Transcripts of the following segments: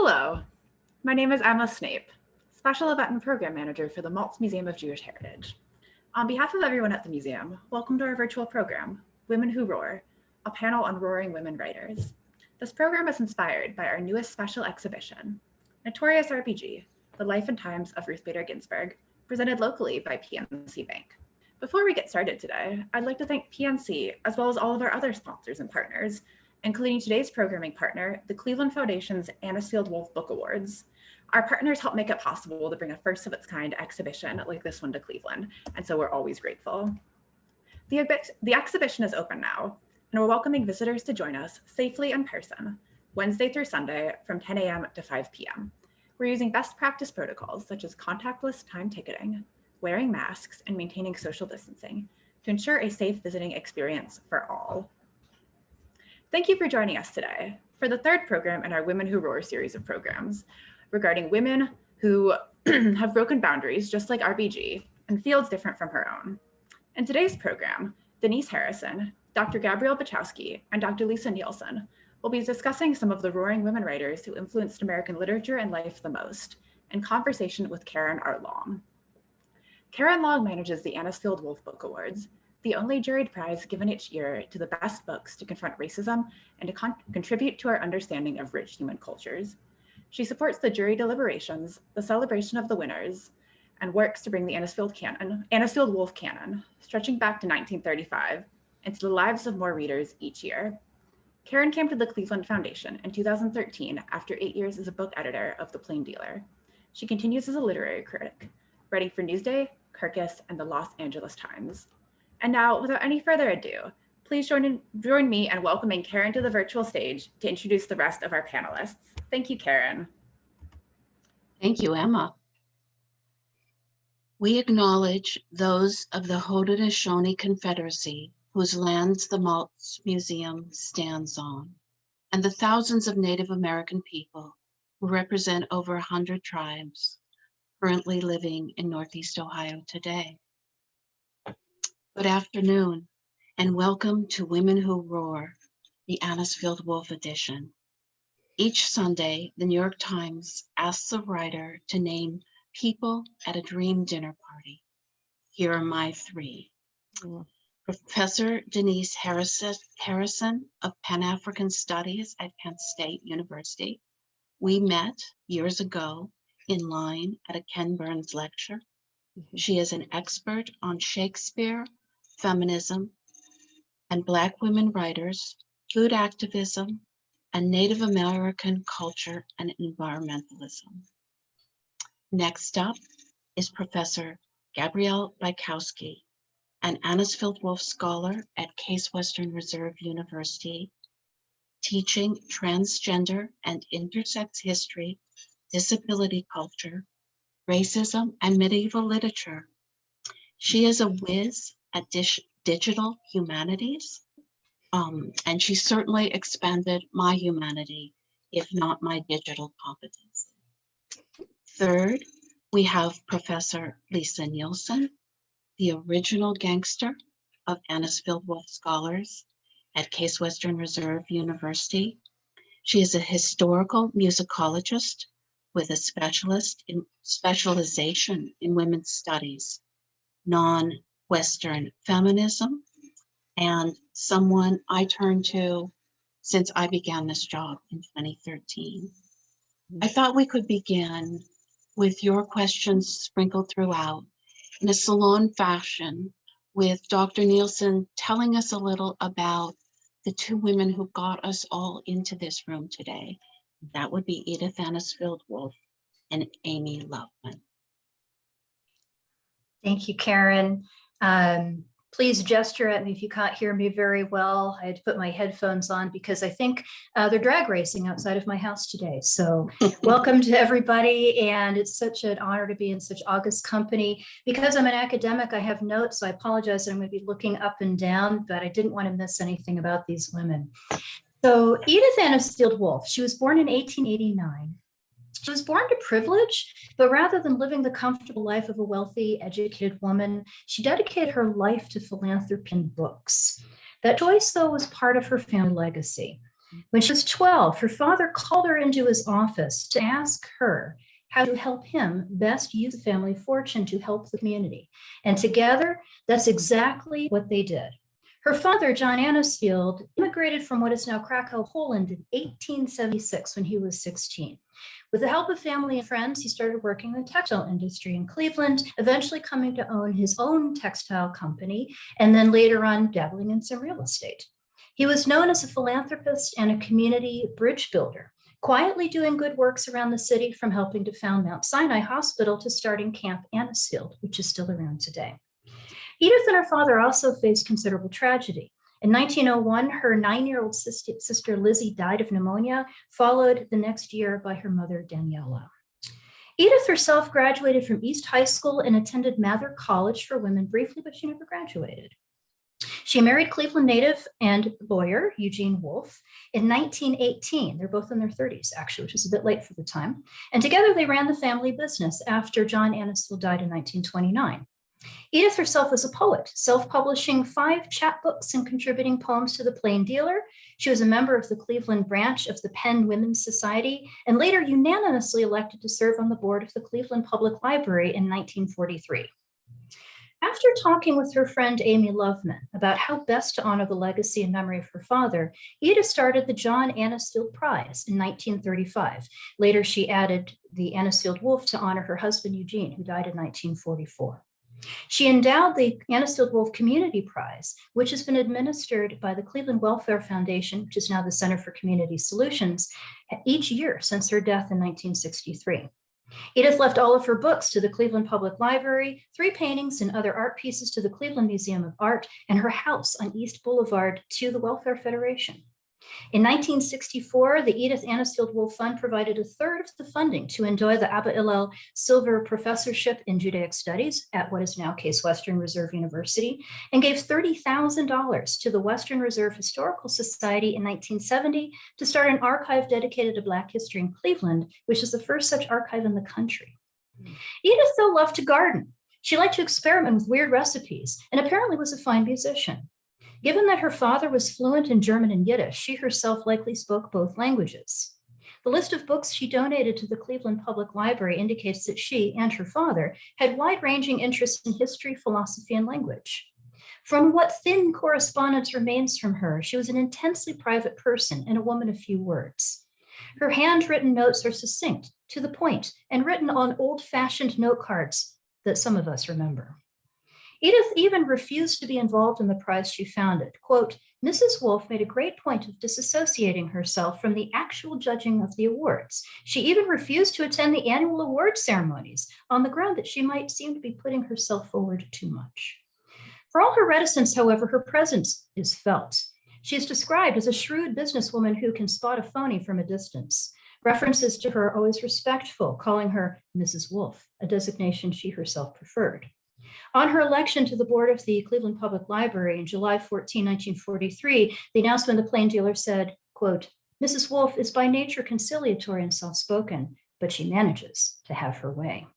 Hello, my name is Emma Snape, Special Event and Program Manager for the Maltz Museum of Jewish Heritage. On behalf of everyone at the museum, welcome to our virtual program, Women Who Roar, a panel on roaring women writers. This program is inspired by our newest special exhibition, Notorious RPG, The Life and Times of Ruth Bader Ginsburg, presented locally by PNC Bank. Before we get started today, I'd like to thank PNC, as well as all of our other sponsors and partners, including today's programming partner, the Cleveland Foundation's Anisfield-Wolf Book Awards. Our partners help make it possible to bring a first of its kind exhibition like this one to Cleveland, and so we're always grateful. The exhibition is open now, and we're welcoming visitors to join us safely in person, Wednesday through Sunday from 10 a.m. to 5 p.m. We're using best practice protocols such as contactless time ticketing, wearing masks, and maintaining social distancing to ensure a safe visiting experience for all. Thank you for joining us today for the third program in our Women Who Roar series of programs regarding women who have broken boundaries just like RBG in fields different from her own. In today's program, Denise Harrison, Dr. Gabrielle Bychowski, and Dr. Lisa Nielsen will be discussing some of the roaring women writers who influenced American literature and life the most in conversation with Karen Arlong. Karen Long manages the Anisfield-Wolf Book Awards, the only juried prize given each year to the best books to confront racism and to contribute to our understanding of rich human cultures. She supports the jury deliberations, the celebration of the winners, and works to bring the Anisfield-Wolf canon, stretching back to 1935, into the lives of more readers each year. Karen came to the Cleveland Foundation in 2013 after 8 years as a book editor of The Plain Dealer. She continues as a literary critic, writing for Newsday, Kirkus, and the Los Angeles Times. And now, without any further ado, please join me in welcoming Karen to the virtual stage to introduce the rest of our panelists. Thank you, Karen. Thank you, Emma. We acknowledge those of the Haudenosaunee Confederacy whose lands the Maltz Museum stands on, and the thousands of Native American people who represent over 100 tribes currently living in Northeast Ohio today. Good afternoon, and welcome to Women Who Roar, the Anisfield-Wolf edition. Each Sunday, the New York Times asks a writer to name people at a dream dinner party. Here are my three. Professor Denise Harrison of Pan-African Studies at Penn State University. We met years ago in line at a Ken Burns lecture. She is an expert on Shakespeare, feminism, and Black women writers, food activism, and Native American culture and environmentalism. Next up is Professor Gabrielle Bykowski, an Anisfield-Wolf scholar at Case Western Reserve University, teaching transgender and intersex history, disability culture, racism, and medieval literature. She is a whiz at digital humanities, and she certainly expanded my humanity, if not my digital competence. Third, we have Professor Lisa Nielsen, the original gangster of Anisfield-Wolf scholars at Case Western Reserve University. She is a historical musicologist with a specialization in women's studies, non-Western feminism, and someone I turn to since I began this job in 2013. I thought we could begin with your questions sprinkled throughout in a salon fashion, with Dr. Nielsen telling us a little about the two women who got us all into this room today. That would be Edith Anisfield-Wolf and Amy Loveman. Thank you, Karen. Please gesture at me if you can't hear me very well. I had to put my headphones on because I think they're drag racing outside of my house today. So welcome to everybody. And it's such an honor to be in such august company. Because I'm an academic, I have notes. So I apologize that I'm going to be looking up and down, but I didn't want to miss anything about these women. So Edith Anisfield-Wolf, she was born in 1889. She was born to privilege, but rather than living the comfortable life of a wealthy, educated woman, she dedicated her life to philanthropy and books. That choice, though, was part of her family legacy. When she was 12, her father called her into his office to ask her how to help him best use the family fortune to help the community. And together, that's exactly what they did. Her father, John Anisfield, immigrated from what is now Krakow, Poland in 1876 when he was 16. With the help of family and friends, he started working in the textile industry in Cleveland, eventually coming to own his own textile company, and then later on dabbling in some real estate. He was known as a philanthropist and a community bridge builder, quietly doing good works around the city, from helping to found Mount Sinai Hospital to starting Camp Anisfield, which is still around today. Edith and her father also faced considerable tragedy. In 1901, her 9-year-old sister Lizzie died of pneumonia, followed the next year by her mother Daniela. Edith herself graduated from East High School and attended Mather College for Women briefly, but she never graduated. She married Cleveland native and lawyer Eugene Wolf in 1918. They're both in their 30s, actually, which is a bit late for the time. And together they ran the family business after John Anisfield died in 1929. Edith herself was a poet, self-publishing 5 chapbooks and contributing poems to the Plain Dealer. She was a member of the Cleveland branch of the Penn Women's Society, and later unanimously elected to serve on the board of the Cleveland Public Library in 1943. After talking with her friend Amy Loveman about how best to honor the legacy and memory of her father, Edith started the John Anisfield Prize in 1935. Later, she added the Anisfield-Wolf to honor her husband Eugene, who died in 1944. She endowed the Anisfield-Wolf Community Prize, which has been administered by the Cleveland Welfare Foundation, which is now the Center for Community Solutions, each year since her death in 1963. Edith left all of her books to the Cleveland Public Library, 3 paintings and other art pieces to the Cleveland Museum of Art, and her house on East Boulevard to the Welfare Federation. In 1964, the Edith Anisfield-Wolf Fund provided 1/3 of the funding to enjoy the Abba Hillel Silver Professorship in Judaic Studies at what is now Case Western Reserve University, and gave $30,000 to the Western Reserve Historical Society in 1970 to start an archive dedicated to Black history in Cleveland, which is the first such archive in the country. Edith, though, loved to garden. She liked to experiment with weird recipes and apparently was a fine musician. Given that her father was fluent in German and Yiddish, she herself likely spoke both languages. The list of books she donated to the Cleveland Public Library indicates that she and her father had wide-ranging interests in history, philosophy, and language. From what thin correspondence remains from her, she was an intensely private person and a woman of few words. Her handwritten notes are succinct, to the point, and written on old-fashioned note cards that some of us remember. Edith even refused to be involved in the prize she founded. Quote, Mrs. Wolf made a great point of disassociating herself from the actual judging of the awards. She even refused to attend the annual award ceremonies on the ground that she might seem to be putting herself forward too much. For all her reticence, however, her presence is felt. She is described as a shrewd businesswoman who can spot a phony from a distance. References to her are always respectful, calling her Mrs. Wolf, a designation she herself preferred. On her election to the board of the Cleveland Public Library in July 14, 1943, the announcement of the Plain Dealer said, quote, Mrs. Wolf is by nature conciliatory and soft-spoken, but she manages to have her way.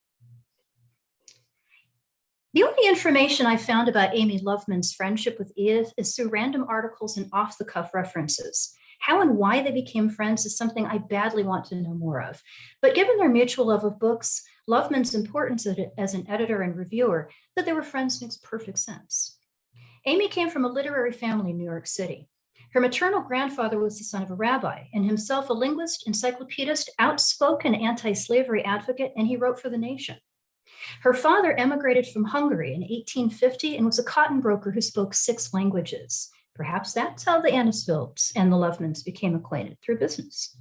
The only information I found about Amy Loveman's friendship with Edith is through random articles and off-the-cuff references. How and why they became friends is something I badly want to know more of. But given their mutual love of books, Loveman's importance as an editor and reviewer, that they were friends makes perfect sense. Amy came from a literary family in New York City. Her maternal grandfather was the son of a rabbi, and himself a linguist, encyclopedist, outspoken anti-slavery advocate, and he wrote for The Nation. Her father emigrated from Hungary in 1850 and was a cotton broker who spoke 6 languages. Perhaps that's how the Anisfields and the Lovemans became acquainted, through business.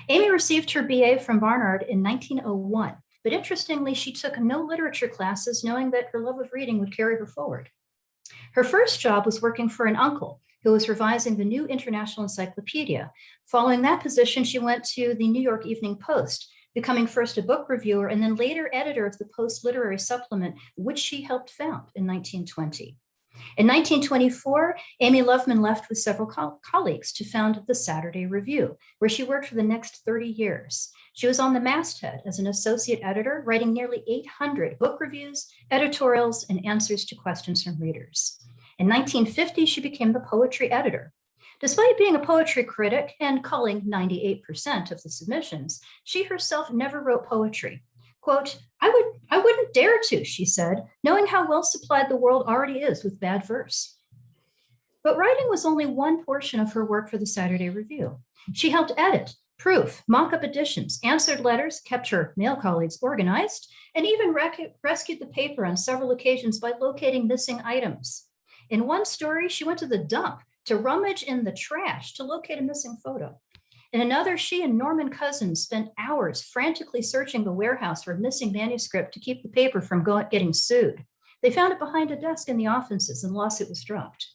Amy received her BA from Barnard in 1901, but interestingly, she took no literature classes, knowing that her love of reading would carry her forward. Her first job was working for an uncle who was revising the New International Encyclopedia. Following that position, she went to the New York Evening Post, becoming first a book reviewer and then later editor of the Post Literary Supplement, which she helped found in 1920. In 1924, Amy Loveman left with several colleagues to found the Saturday Review, where she worked for the next 30 years. She was on the masthead as an associate editor, writing nearly 800 book reviews, editorials, and answers to questions from readers. In 1950, she became the poetry editor. Despite being a poetry critic and culling 98% of the submissions, she herself never wrote poetry. Quote, I wouldn't dare to, she said, knowing how well supplied the world already is with bad verse. But writing was only one portion of her work for the Saturday Review. She helped edit, proof, mock-up editions, answered letters, kept her male colleagues organized, and even rescued the paper on several occasions by locating missing items. In one story, she went to the dump to rummage in the trash to locate a missing photo. In another, she and Norman Cousins spent hours frantically searching the warehouse for a missing manuscript to keep the paper from getting sued. They found it behind a desk in the offices and the lawsuit was dropped.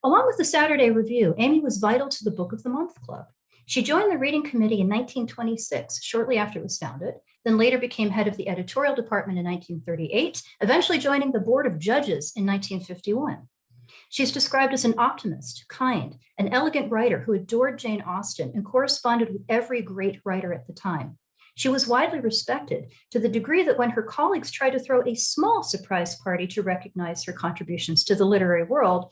Along with the Saturday Review, Amy was vital to the Book of the Month Club. She joined the reading committee in 1926, shortly after it was founded, then later became head of the editorial department in 1938, eventually joining the board of judges in 1951. She's described as an optimist, kind, an elegant writer who adored Jane Austen and corresponded with every great writer at the time. She was widely respected to the degree that when her colleagues tried to throw a small surprise party to recognize her contributions to the literary world,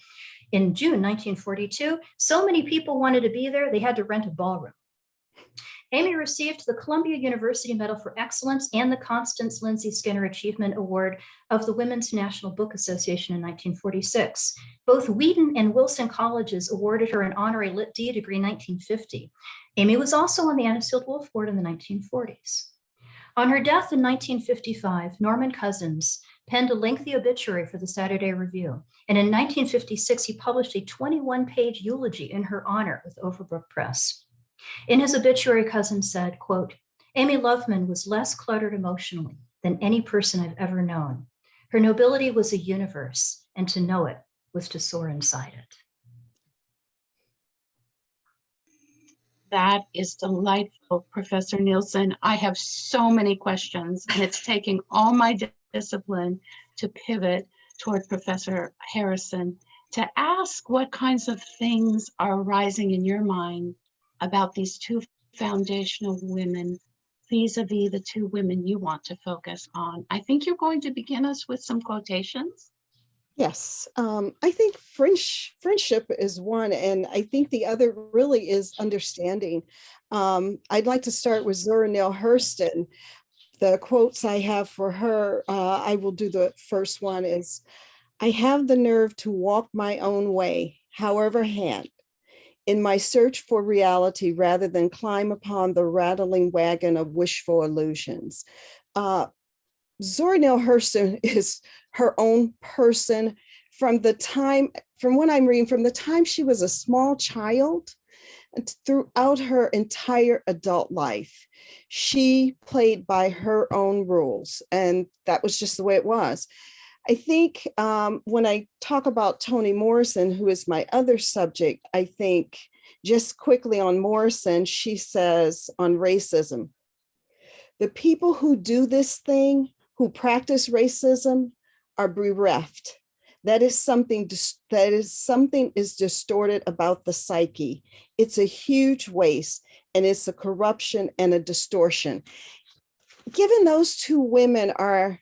in June 1942, so many people wanted to be there, they had to rent a ballroom. Amy received the Columbia University Medal for Excellence and the Constance Lindsay Skinner Achievement Award of the Women's National Book Association in 1946. Both Wheaton and Wilson colleges awarded her an honorary Lit D degree in 1950. Amy was also on the Anisfield-Wolf Board in the 1940s. On her death in 1955, Norman Cousins penned a lengthy obituary for the Saturday Review, and in 1956, he published a 21-page eulogy in her honor with Overbrook Press. In his obituary, Cousins said, quote, Amy Loveman was less cluttered emotionally than any person I've ever known. Her nobility was a universe, and to know it was to soar inside it. That is delightful, Professor Nielsen. I have so many questions, and it's taking all my discipline to pivot toward Professor Harrison to ask what kinds of things are arising in your mind about these two foundational women vis-a-vis the two women you want to focus on. I think you're going to begin us with some quotations. Yes, I think friendship is one, and I think the other really is understanding. I'd like to start with Zoranil Hurston. The quotes I have for her, I will do the first one is, I have the nerve to walk my own way, however hand, in my search for reality rather than climb upon the rattling wagon of wishful illusions. Zoranil Hurston is her own person from what I'm reading, from the time she was a small child and throughout her entire adult life. She played by her own rules, and that was just the way it was. I think when I talk about Toni Morrison, who is my other subject, I think just quickly on Morrison, she says on racism, the people who do this thing, who practice racism, are bereft. That is something is distorted about the psyche. It's a huge waste, and it's a corruption and a distortion. Given those two women are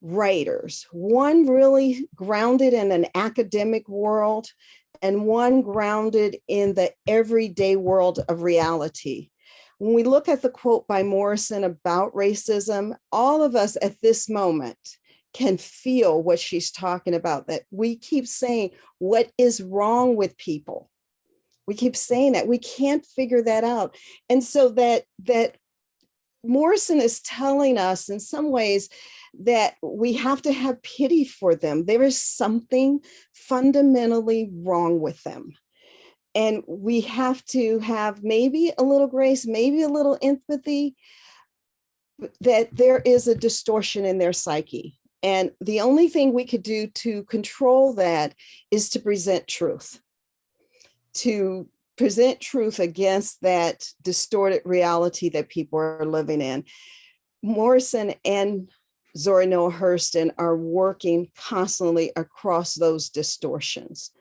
writers, one really grounded in an academic world and one grounded in the everyday world of reality. When we look at the quote by Morrison about racism, all of us at this moment can feel what she's talking about, that we keep saying, what is wrong with people? We keep saying that we can't figure that out. And so that Morrison is telling us in some ways that we have to have pity for them. There is something fundamentally wrong with them. And we have to have maybe a little grace, maybe a little empathy, that there is a distortion in their psyche. And the only thing we could do to control that is to present truth against that distorted reality that people are living in. Morrison and Zoranil Hurston are working constantly across those distortions.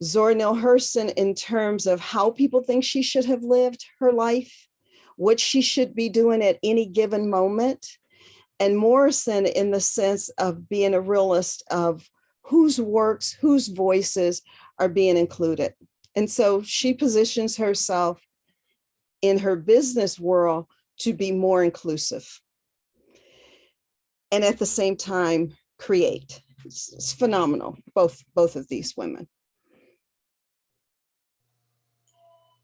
Zoranil Hurston, in terms of how people think she should have lived her life, what she should be doing at any given moment, and Morrison in the sense of being a realist of whose works, whose voices are being included. And so she positions herself in her business world to be more inclusive. And at the same time, create. It's phenomenal, both of these women.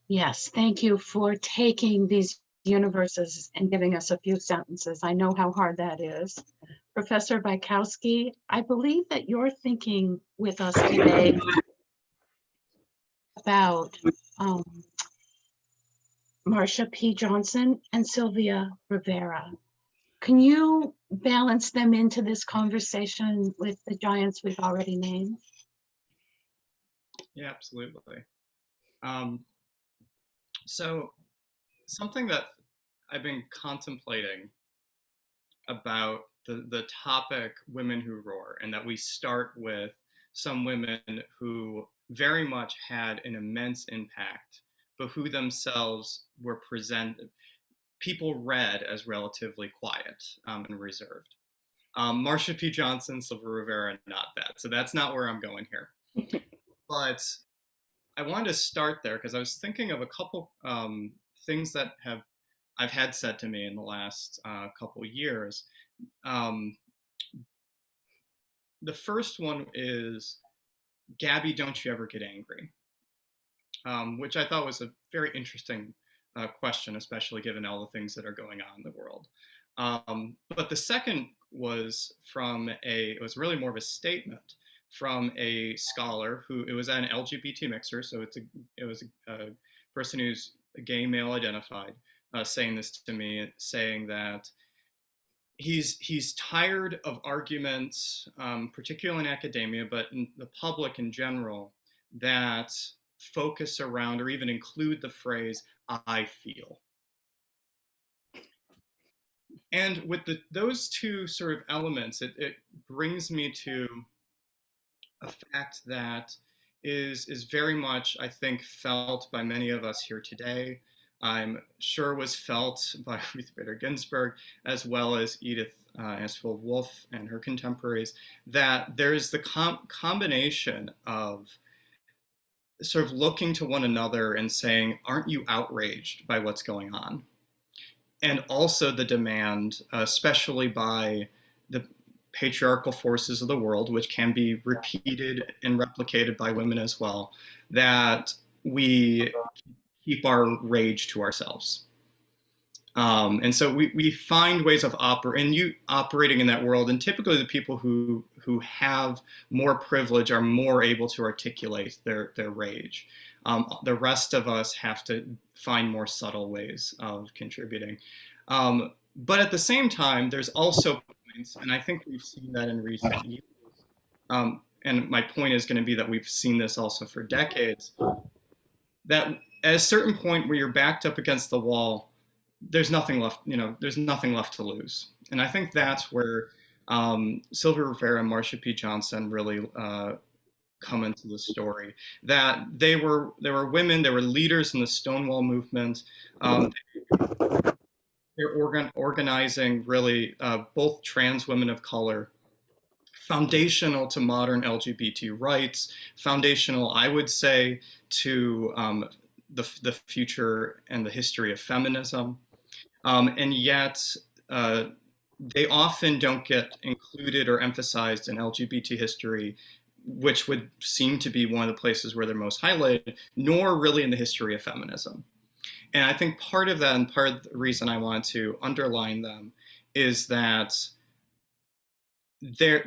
Yes, thank you for taking these universes and giving us a few sentences. I know how hard that is. Professor Bykowski, I believe that you're thinking with us today about Marsha P. Johnson and Sylvia Rivera. Can you balance them into this conversation with the giants we've already named? Yeah, absolutely. So something that I've been contemplating about the topic Women Who Roar, and that we start with some women who very much had an immense impact, but who themselves were people read as relatively quiet and reserved. Marsha P. Johnson, Sylvia Rivera, not that. So that's not where I'm going here. But I wanted to start there because I was thinking of a couple things that I've had said to me in the last couple years. The first one is, Gabby, don't you ever get angry? Which I thought was a very interesting question, especially given all the things that are going on in the world. But the second was it was really more of a statement from a scholar it was an LGBT mixer, so it was a person who's gay male identified, saying this to me, saying that he's tired of arguments, particularly in academia, but in the public in general, that focus around or even include the phrase, I feel. And with those two sort of elements, it brings me to a fact that is very much, I think, felt by many of us here today. I'm sure was felt by Ruth Bader Ginsburg, as well as Edith Anisfield-Wolf and her contemporaries, that there's the combination of sort of looking to one another and saying, aren't you outraged by what's going on? And also the demand, especially by the patriarchal forces of the world, which can be repeated and replicated by women as well, that we keep our rage to ourselves. And so we find ways of operating in that world, and typically the people who have more privilege are more able to articulate their rage. The rest of us have to find more subtle ways of contributing. But at the same time, there's also points, and I think we've seen that in recent years, and my point is going to be that we've seen this also for decades, that at a certain point where you're backed up against the wall, there's nothing left, there's nothing left to lose. And I think that's where Sylvia Rivera and Marsha P. Johnson really come into the story. That they were women, they were leaders in the Stonewall movement. They're organizing really both trans women of color, foundational to modern LGBT rights, foundational, I would say, to the future and the history of feminism. And yet, they often don't get included or emphasized in LGBT history, which would seem to be one of the places where they're most highlighted, nor really in the history of feminism. And I think part of that, and part of the reason I want to underline them, is that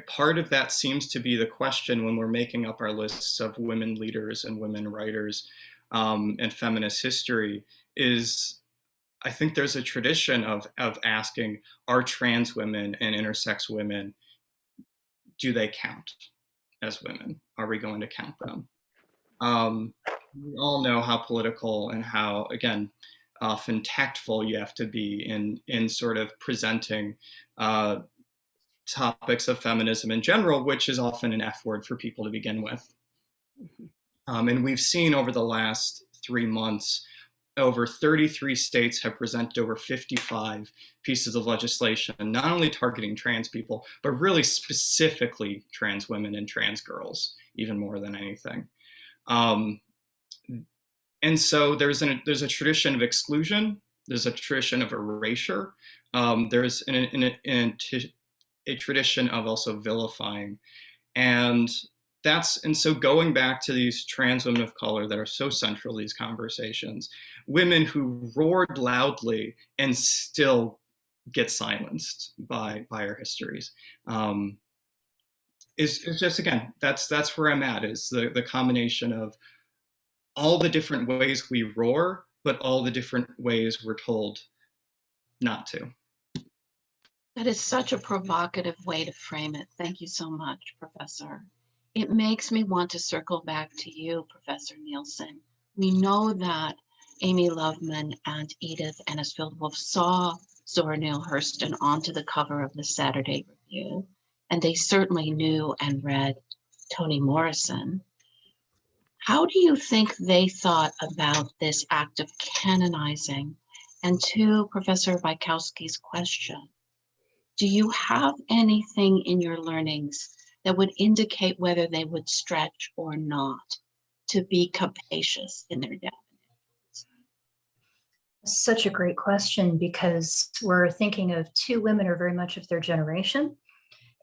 part of that seems to be the question when we're making up our lists of women leaders and women writers and feminist history, is I think there's a tradition of asking, are trans women and intersex women, do they count as women? Are we going to count them? We all know how political and how, again, often tactful you have to be in sort of presenting topics of feminism in general, which is often an F word for people to begin with. And we've seen over the last 3 months, over 33 states have presented over 55 pieces of legislation, not only targeting trans people, but really specifically trans women and trans girls, even more than anything. And so there's a tradition of exclusion. There's a tradition of erasure. There's a tradition of also vilifying. And so going back to these trans women of color that are so central to these conversations, women who roared loudly and still get silenced by our histories, is just, again, that's where I'm at, is the combination of all the different ways we roar, but all the different ways we're told not to. That is such a provocative way to frame it. Thank you so much, Professor. It makes me want to circle back to you, Professor Nielsen. We know that Amy Loveman and Edith Anisfield-Wolf saw Zoranil Hurston onto the cover of the Saturday Review, and they certainly knew and read Toni Morrison. How do you think they thought about this act of canonizing? And to Professor Bykowski's question, do you have anything in your learnings that would indicate whether they would stretch or not to be capacious in their definitions? Such a great question, because we're thinking of two women who are very much of their generation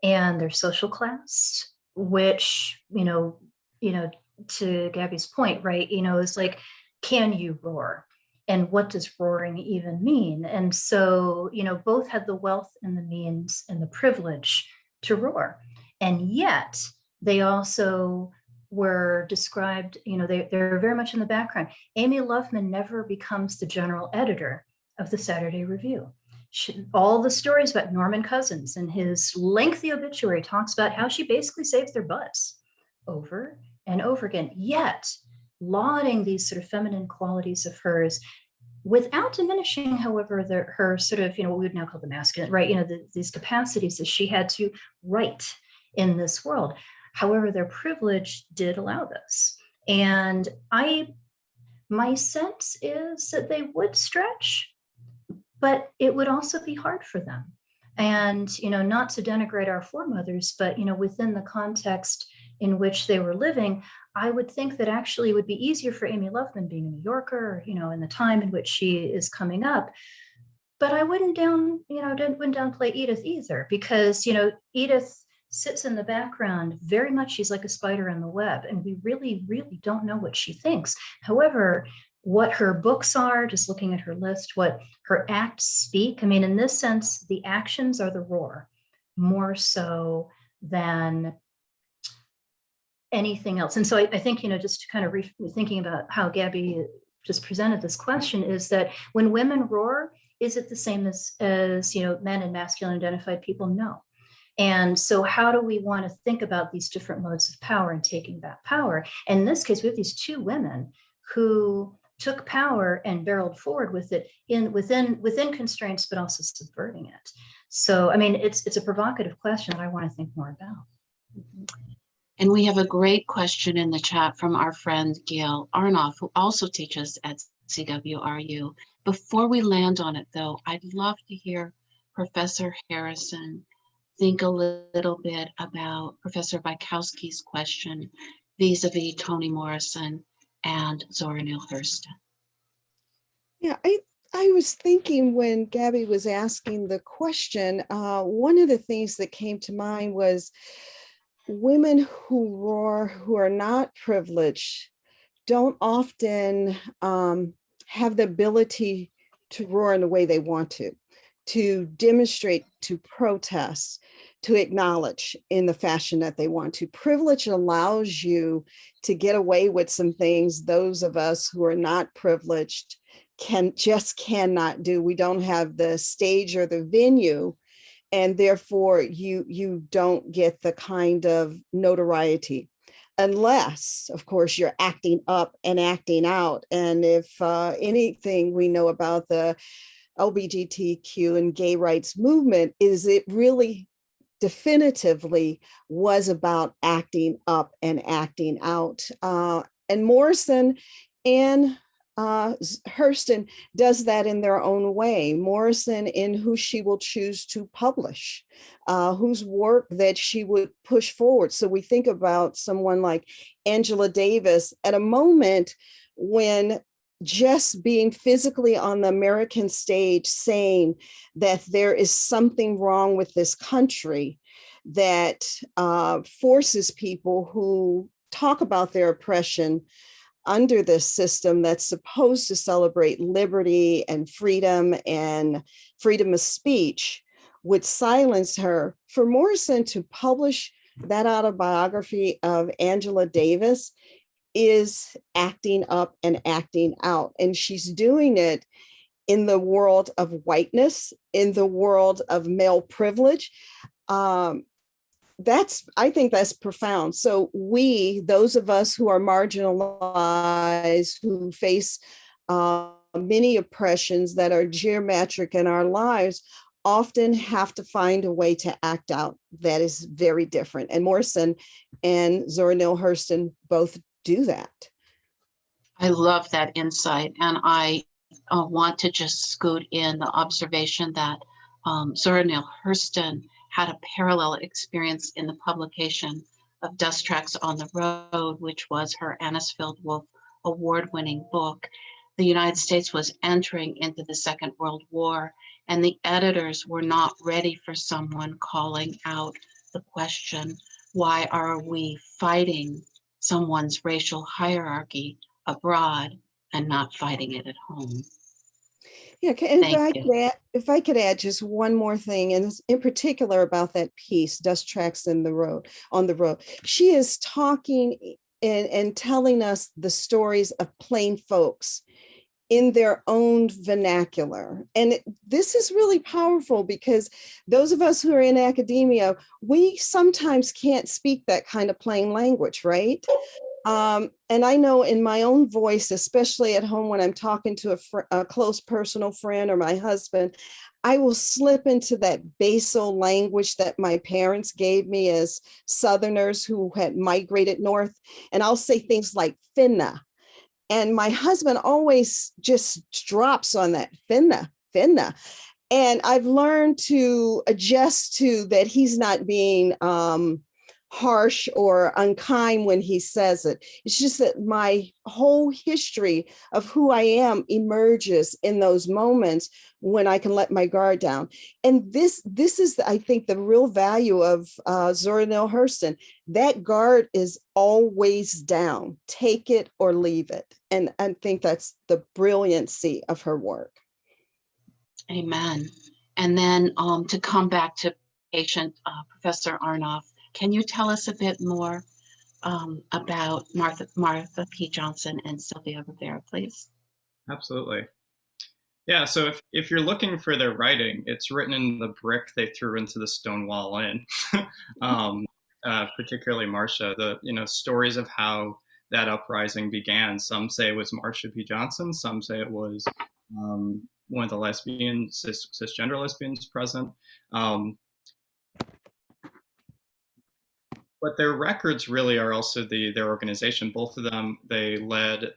and their social class, which, to Gabby's point, right, is like, can you roar? And what does roaring even mean? And so, both had the wealth and the means and the privilege to roar. And yet they also were described, they're very much in the background. Amy Loveman never becomes the general editor of the Saturday Review. All the stories about Norman Cousins and his lengthy obituary talks about how she basically saves their butts over and over again, yet lauding these sort of feminine qualities of hers, without diminishing, however, her sort of, what we would now call the masculine, right? These capacities that she had to write in this world. However, their privilege did allow this. And my sense is that they would stretch, but it would also be hard for them. And, not to denigrate our foremothers, but, within the context in which they were living, I would think that actually it would be easier for Amy Loveman, being a New Yorker, in the time in which she is coming up. But I wouldn't downplay Edith either, because, Edith sits in the background very much. She's like a spider in the web, and we really, really don't know what she thinks. However, what her books are, just looking at her list, what her acts speak. I mean, in this sense, the actions are the roar, more so than anything else. And so I think, just to kind of thinking about how Gabby just presented this question, is that when women roar, is it the same as men and masculine identified people? No. And so how do we want to think about these different modes of power and taking that power? And in this case, we have these two women who took power and barreled forward with it within constraints, but also subverting it. So, I mean, it's a provocative question that I want to think more about. And we have a great question in the chat from our friend Gail Arnoff, who also teaches at CWRU. Before we land on it, though, I'd love to hear Professor Harrison think a little bit about Professor Bykowski's question vis-a-vis Toni Morrison and Zoranil Hurston. Yeah, I was thinking when Gabby was asking the question, one of the things that came to mind was women who roar, who are not privileged, don't often have the ability to roar in the way they want to demonstrate, to protest, to acknowledge in the fashion that they want to. Privilege allows you to get away with some things those of us who are not privileged cannot do. We don't have the stage or the venue, and therefore you don't get the kind of notoriety, unless, of course, you're acting up and acting out. And if anything we know about the LGBTQ and gay rights movement, is it really definitively was about acting up and acting out. And Morrison and Hurston does that in their own way. Morrison in who she will choose to publish, whose work that she would push forward. So we think about someone like Angela Davis at a moment when just being physically on the American stage saying that there is something wrong with this country that forces people who talk about their oppression under this system that's supposed to celebrate liberty and freedom of speech would silence her. For Morrison to publish that autobiography of Angela Davis is acting up and acting out. And she's doing it in the world of whiteness, in the world of male privilege. I think that's profound. So those of us who are marginalized, who face many oppressions that are geometric in our lives, often have to find a way to act out that is very different. And Morrison and Zoranil Hurston both do that. I love that insight. And I want to just scoot in the observation that Zoranil Hurston had a parallel experience in the publication of Dust Tracks on the Road, which was her Anisfield-Wolf award-winning book. The United States was entering into the Second World War, and the editors were not ready for someone calling out the question, why are we fighting someone's racial hierarchy abroad and not fighting it at home? Yeah, and if I could add just one more thing, and in particular about that piece, Dust Tracks on the Road. She is talking and telling us the stories of plain folks in their own vernacular. And this is really powerful because those of us who are in academia, we sometimes can't speak that kind of plain language, right? And I know in my own voice, especially at home when I'm talking to a close personal friend or my husband, I will slip into that basal language that my parents gave me as Southerners who had migrated north. And I'll say things like finna. And my husband always just drops on that finna. And I've learned to adjust to that he's not being harsh or unkind when he says it. It's just that my whole history of who I am emerges in those moments when I can let my guard down. And this is, I think, the real value of Zoranil Hurston. That guard is always down. Take it or leave it. And I think that's the brilliancy of her work. Amen. And then to come back to patient Professor Arnoff, can you tell us a bit more about Martha P. Johnson and Sylvia Rivera, please? Absolutely. Yeah, so if you're looking for their writing, it's written in the brick they threw into the stone wall in, particularly Marsha, the stories of how that uprising began. Some say it was Marsha P. Johnson, some say it was one of the lesbians, cisgender lesbians present. But their records really are also their organization. Both of them, they led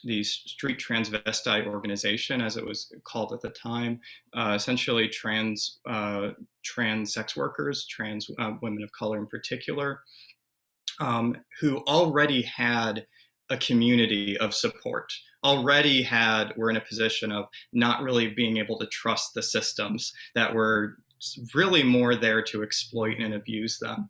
the street transvestite organization, as it was called at the time, essentially trans sex workers, trans women of color in particular, who already had a community of support, were in a position of not really being able to trust the systems that were really more there to exploit and abuse them.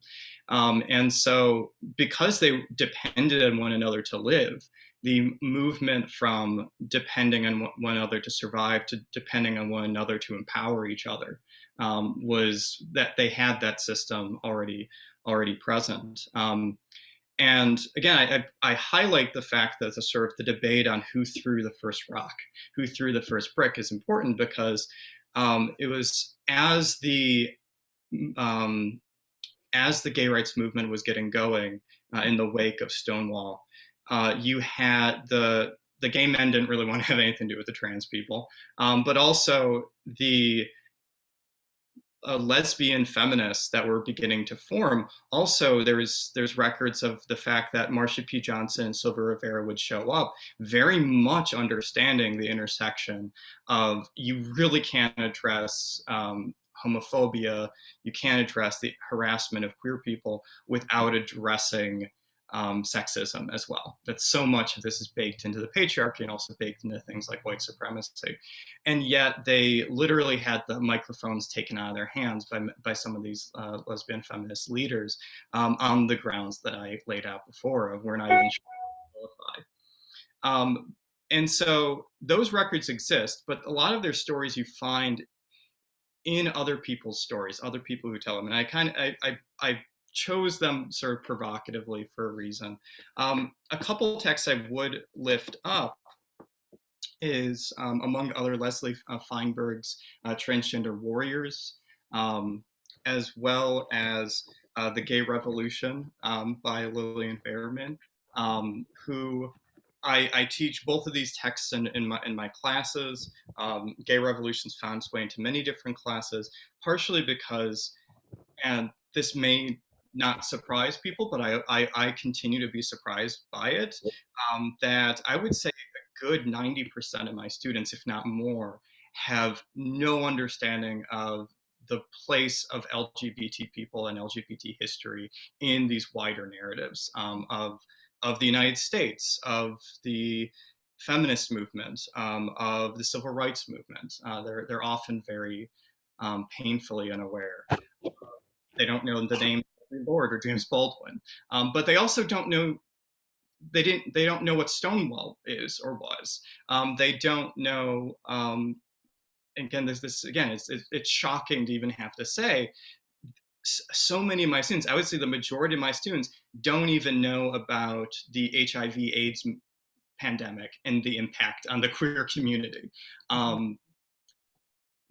And so because they depended on one another to live, the movement from depending on one another to survive to depending on one another to empower each other was that they had that system already present. And again, I highlight the fact that the debate on who threw the first rock, who threw the first brick is important because it was as the gay rights movement was getting going in the wake of Stonewall, you had the gay men didn't really want to have anything to do with the trans people, but also the lesbian feminists that were beginning to form. Also, there's records of the fact that Marsha P. Johnson and Sylvia Rivera would show up, very much understanding the intersection of you really can't address homophobia, you can't address the harassment of queer people without addressing sexism as well. That so much of this is baked into the patriarchy and also baked into things like white supremacy. And yet they literally had the microphones taken out of their hands by some of these lesbian feminist leaders on the grounds that I laid out before of we're not even qualified. And so those records exist, but a lot of their stories you find in other people's stories, other people who tell them. And I chose them sort of provocatively for a reason. A couple texts I would lift up is, among other, Leslie Feinberg's Transgender Warriors, as well as The Gay Revolution by Lillian Behrman, who I teach both of these texts in my classes. Gay Revolution's found its way into many different classes, partially because, and this may not surprise people, but I continue to be surprised by it, that I would say a good 90% of my students, if not more, have no understanding of the place of LGBT people and LGBT history in these wider narratives of the United States, of the feminist movement, of the civil rights movement. They're often very painfully unaware. They don't know the name of Lord or James Baldwin, but they also don't know. They don't know what Stonewall is or was. They don't know. Again, it's shocking to even have to say. So many of my students, I would say the majority of my students, don't even know about the HIV/AIDS pandemic and the impact on the queer community.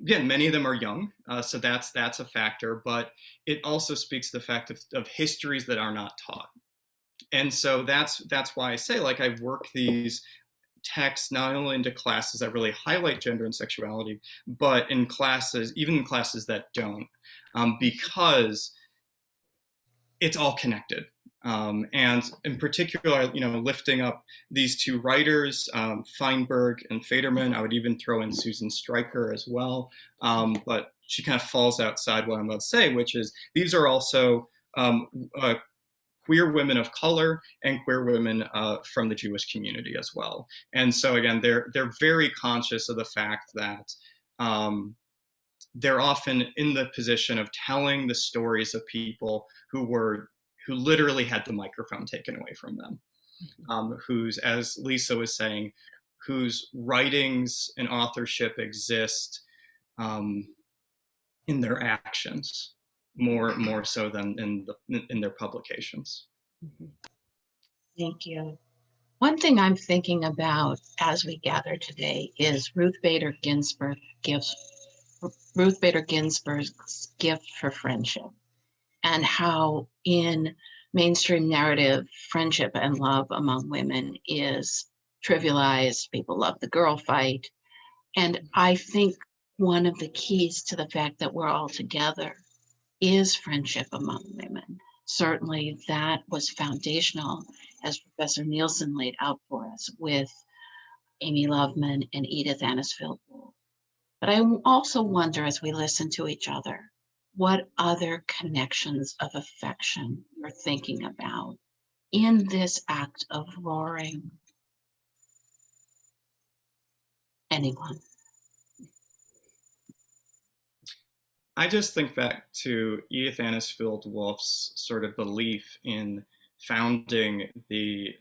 Again, many of them are young, so that's a factor, but it also speaks to the fact of histories that are not taught. And so that's why I say, like, I work these texts not only into classes that really highlight gender and sexuality, but in classes, even in classes that don't, because it's all connected. And in particular, lifting up these two writers, Feinberg and Federman. I would even throw in Susan Stryker as well, but she kind of falls outside what I'm about to say, which is these are also queer women of color and queer women from the Jewish community as well. And so again, they're very conscious of the fact that they're often in the position of telling the stories of people who literally had the microphone taken away from them, whose, as Lisa was saying, whose writings and authorship exist in their actions more so than in their publications. Thank you. One thing I'm thinking about as we gather today is Ruth Bader Ginsburg's gift for friendship, and how in mainstream narrative, friendship and love among women is trivialized. People love the girl fight. And I think one of the keys to the fact that we're all together is friendship among women. Certainly that was foundational, as Professor Nielsen laid out for us with Amy Loveman and Edith Anisfield-Wolf. But I also wonder, as we listen to each other, what other connections of affection you're thinking about in this act of roaring. Anyone? I just think back to Edith Anisfield-Wolf's sort of belief in founding the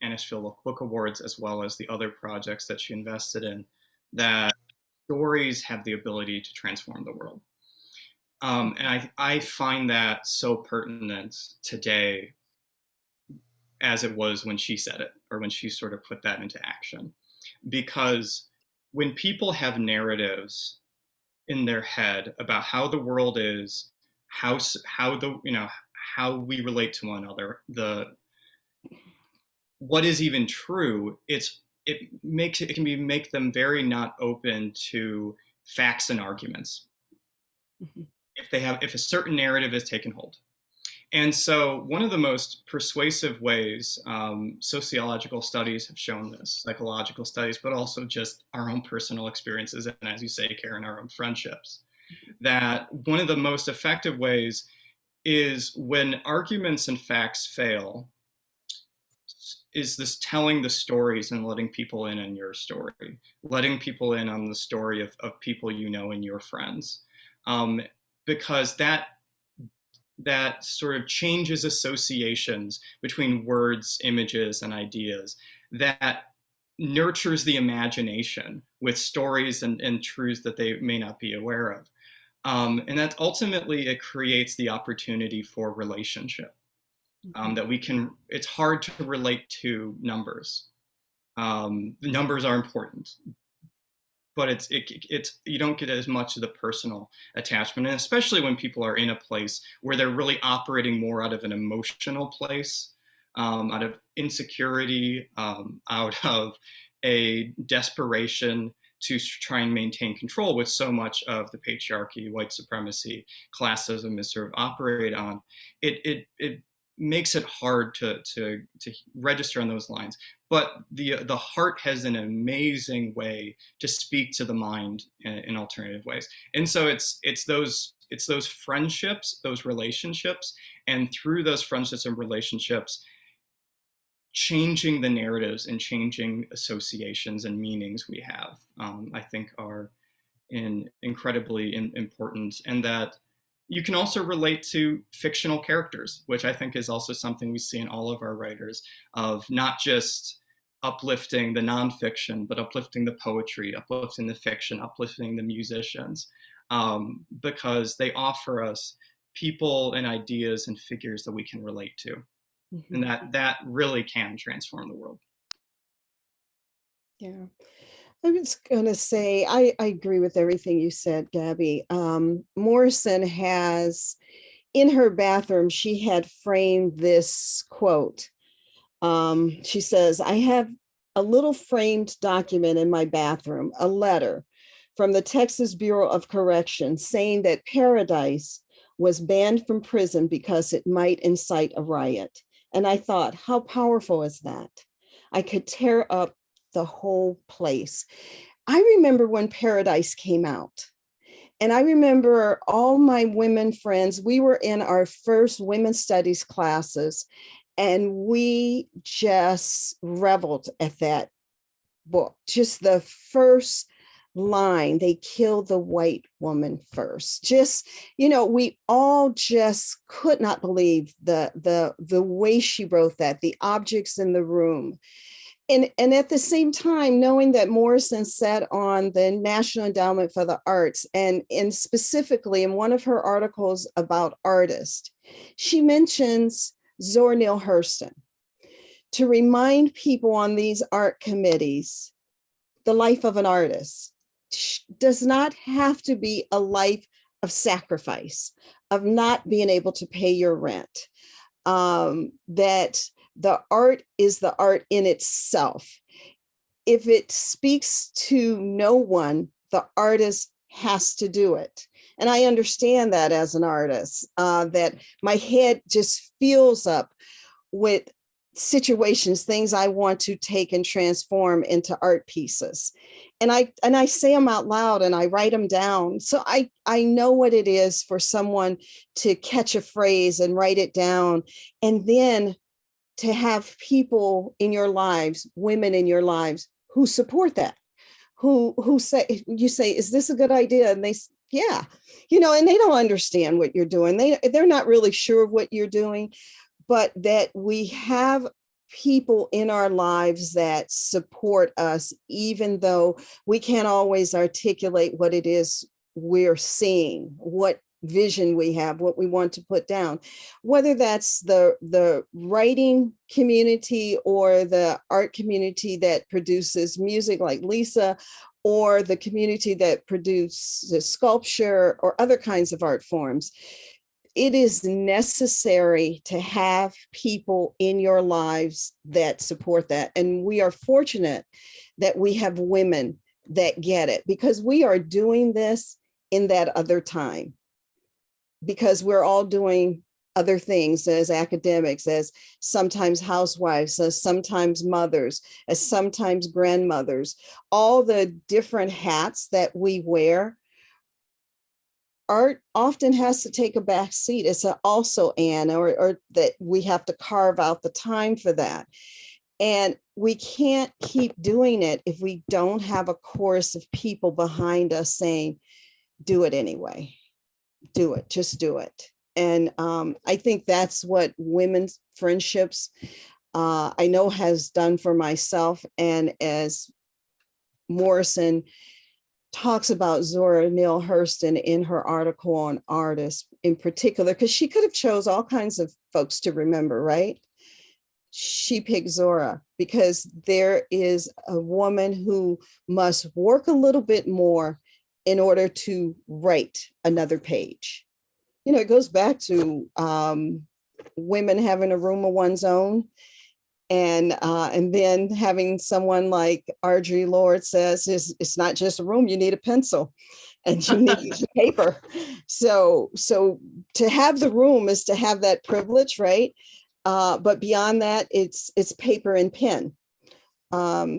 Anisfield-Wolf Book Awards, as well as the other projects that she invested in, that stories have the ability to transform the world. And I find that so pertinent today as it was when she said it, or when she sort of put that into action. Because when people have narratives in their head about how the world is, how we relate to one another, what is even true, it can make them very not open to facts and arguments. Mm-hmm. If a certain narrative has taken hold. And so one of the most persuasive ways, sociological studies have shown this, psychological studies, but also just our own personal experiences, and as you say, Karen, our own friendships, that one of the most effective ways is when arguments and facts fail, is this telling the stories and letting people in on your story, letting people in on the story of people you know and your friends, because that sort of changes associations between words, images, and ideas, that nurtures the imagination with stories and truths that they may not be aware of. And that ultimately it creates the opportunity for relationship. That we can, it's hard to relate to numbers. The numbers are important, but it's you don't get as much of the personal attachment, and especially when people are in a place where they're really operating more out of an emotional place, out of insecurity, out of a desperation to try and maintain control, with so much of the patriarchy, white supremacy, classism is sort of operate on. It makes it hard to register on those lines. But the heart has an amazing way to speak to the mind in alternative ways. And so it's those friendships, those relationships, and through those friendships and relationships, changing the narratives and changing associations and meanings we have, I think are incredibly important. And that you can also relate to fictional characters, which I think is also something we see in all of our writers, of not just uplifting the nonfiction, but uplifting the poetry, uplifting the fiction, uplifting the musicians, because they offer us people and ideas and figures that we can relate to. And that really can transform the world. Yeah. I was going to say, I agree with everything you said, Gabby. Morrison has, in her bathroom, she had framed this quote. She says, I have a little framed document in my bathroom, a letter from the Texas Bureau of Corrections saying that Paradise was banned from prison because it might incite a riot. And I thought, how powerful is that? I could tear up the whole place. I remember when Paradise came out, and I remember all my women friends, we were in our first women's studies classes, and we just reveled at that book. Just the first line, they killed the white woman first. Just, we all just could not believe the way she wrote that, the objects in the room. And at the same time, knowing that Morrison sat on the National Endowment for the Arts, and specifically in one of her articles about artists, she mentions Zoranil Hurston to remind people on these art committees, the life of an artist does not have to be a life of sacrifice, of not being able to pay your rent, that the art is the art in itself. If it speaks to no one, the artist has to do it. And I understand that as an artist, that my head just fills up with situations, things I want to take and transform into art pieces. And I say them out loud and I write them down. So I know what it is for someone to catch a phrase and write it down, and then to have people in your lives, women in your lives, who support that, who say, you say, is this a good idea? And they, yeah, and they don't understand what you're doing. They're not really sure of what you're doing, but that we have people in our lives that support us, even though we can't always articulate what it is we're seeing, what vision we have, what we want to put down, whether that's the writing community or the art community that produces music like Lisa, or the community that produces sculpture or other kinds of art forms. It is necessary to have people in your lives that support that. And we are fortunate that we have women that get it, because we are doing this in that other time, because we're all doing other things as academics, as sometimes housewives, as sometimes mothers, as sometimes grandmothers. All the different hats that we wear, art often has to take a back seat. It's also or that we have to carve out the time for that. And we can't keep doing it if we don't have a chorus of people behind us saying, do it anyway, do it, just do it. And I think that's what women's friendships, I know, has done for myself. And as Morrison talks about Zoranil Hurston in her article on artists in particular, because she could have chose all kinds of folks to remember, right? She picked Zora because there is a woman who must work a little bit more in order to write another page. You know, it goes back to women having a room of one's own, and then having someone like Audre Lorde says, it's not just a room, you need a pencil and you need paper. So to have the room is to have that privilege, right? But beyond that, it's paper and pen.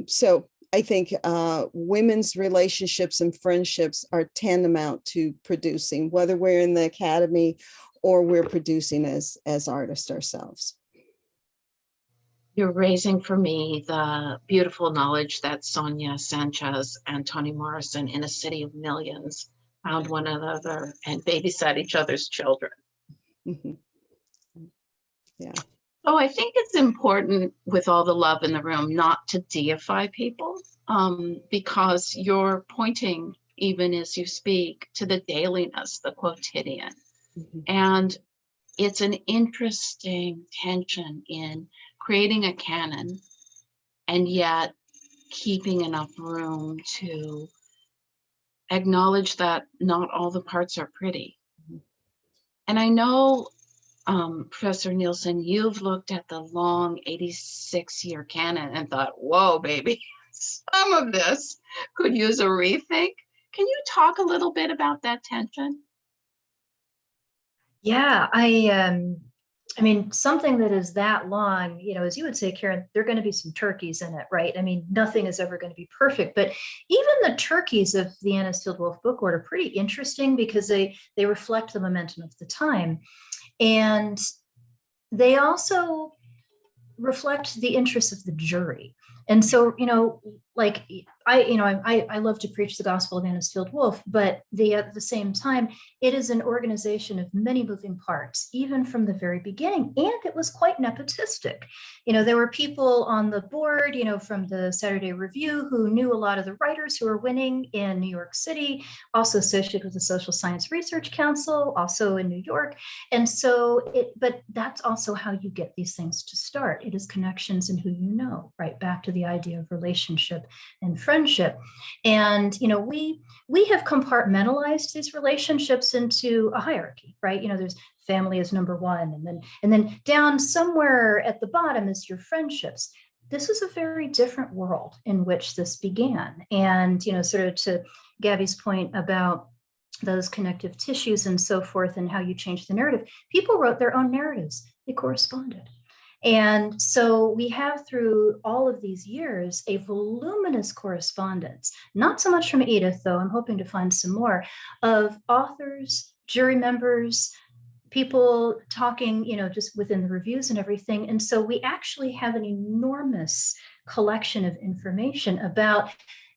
So I think women's relationships and friendships are tantamount to producing, whether we're in the academy or we're producing as artists ourselves. You're raising for me the beautiful knowledge that Sonia Sanchez and Toni Morrison, in a city of millions, found one another and babysat each other's children. Mm-hmm. Yeah. So I think it's important, with all the love in the room, not to deify people, because you're pointing, even as you speak, to the dailiness, the quotidian. Mm-hmm. And it's an interesting tension in creating a canon and yet keeping enough room to acknowledge that not all the parts are pretty. Mm-hmm. And I know, Professor Nielsen, you've looked at the long 86-year canon and thought, whoa, baby, some of this could use a rethink. Can you talk a little bit about that tension? Yeah, I mean, something that is that long, you know, as you would say, Karen, there are going to be some turkeys in it, right? I mean, nothing is ever going to be perfect, but even the turkeys of the Anisfield-Wolf Book Award are pretty interesting because they reflect the momentum of the time. And they also reflect the interests of the jury. And so, you know, like I love to preach the gospel of Anisfield-Wolf, but at the same time, it is an organization of many moving parts, even from the very beginning. And it was quite nepotistic. You know, there were people on the board, you know, from the Saturday Review who knew a lot of the writers who were winning in New York City, also associated with the Social Science Research Council, also in New York. And so but that's also how you get these things to start. It is connections and who you know, right back to the idea of relationship and friendship. And, you know, we have compartmentalized these relationships into a hierarchy, right? You know, there's family is number one, and then down somewhere at the bottom is your friendships. This is a very different world in which this began. And, you know, sort of to Gabby's point about those connective tissues and so forth, and how you change the narrative, people wrote their own narratives. They corresponded. And so we have, through all of these years, a voluminous correspondence, not so much from Edith, though I'm hoping to find some more, of authors, jury members, people talking, you know, just within the reviews and everything. And so we actually have an enormous collection of information about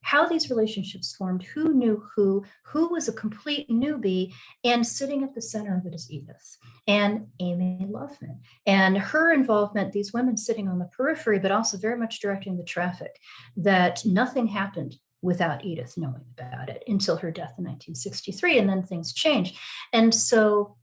how these relationships formed, who knew who was a complete newbie, and sitting at the center of it is Edith and Amy Loveman. And her involvement, these women sitting on the periphery, but also very much directing the traffic, that nothing happened without Edith knowing about it until her death in 1963, and then things changed. And so,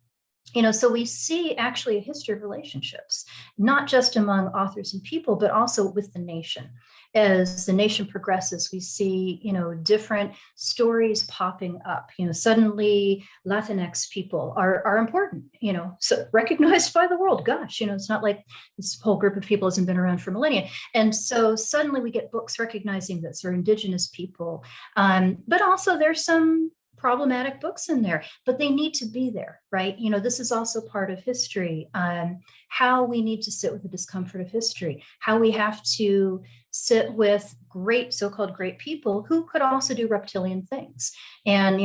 you know, so we see actually a history of relationships, not just among authors and people, but also with the nation. As the nation progresses, we see, you know, different stories popping up. You know, suddenly Latinx people are important, you know, so recognized by the world. Gosh, you know, it's not like this whole group of people hasn't been around for millennia. And so suddenly we get books recognizing that they're indigenous people. But also there's some problematic books in there, but they need to be there, right? You know, this is also part of history, how we need to sit with the discomfort of history, how we have to sit with great, so-called great people who could also do reptilian things. And,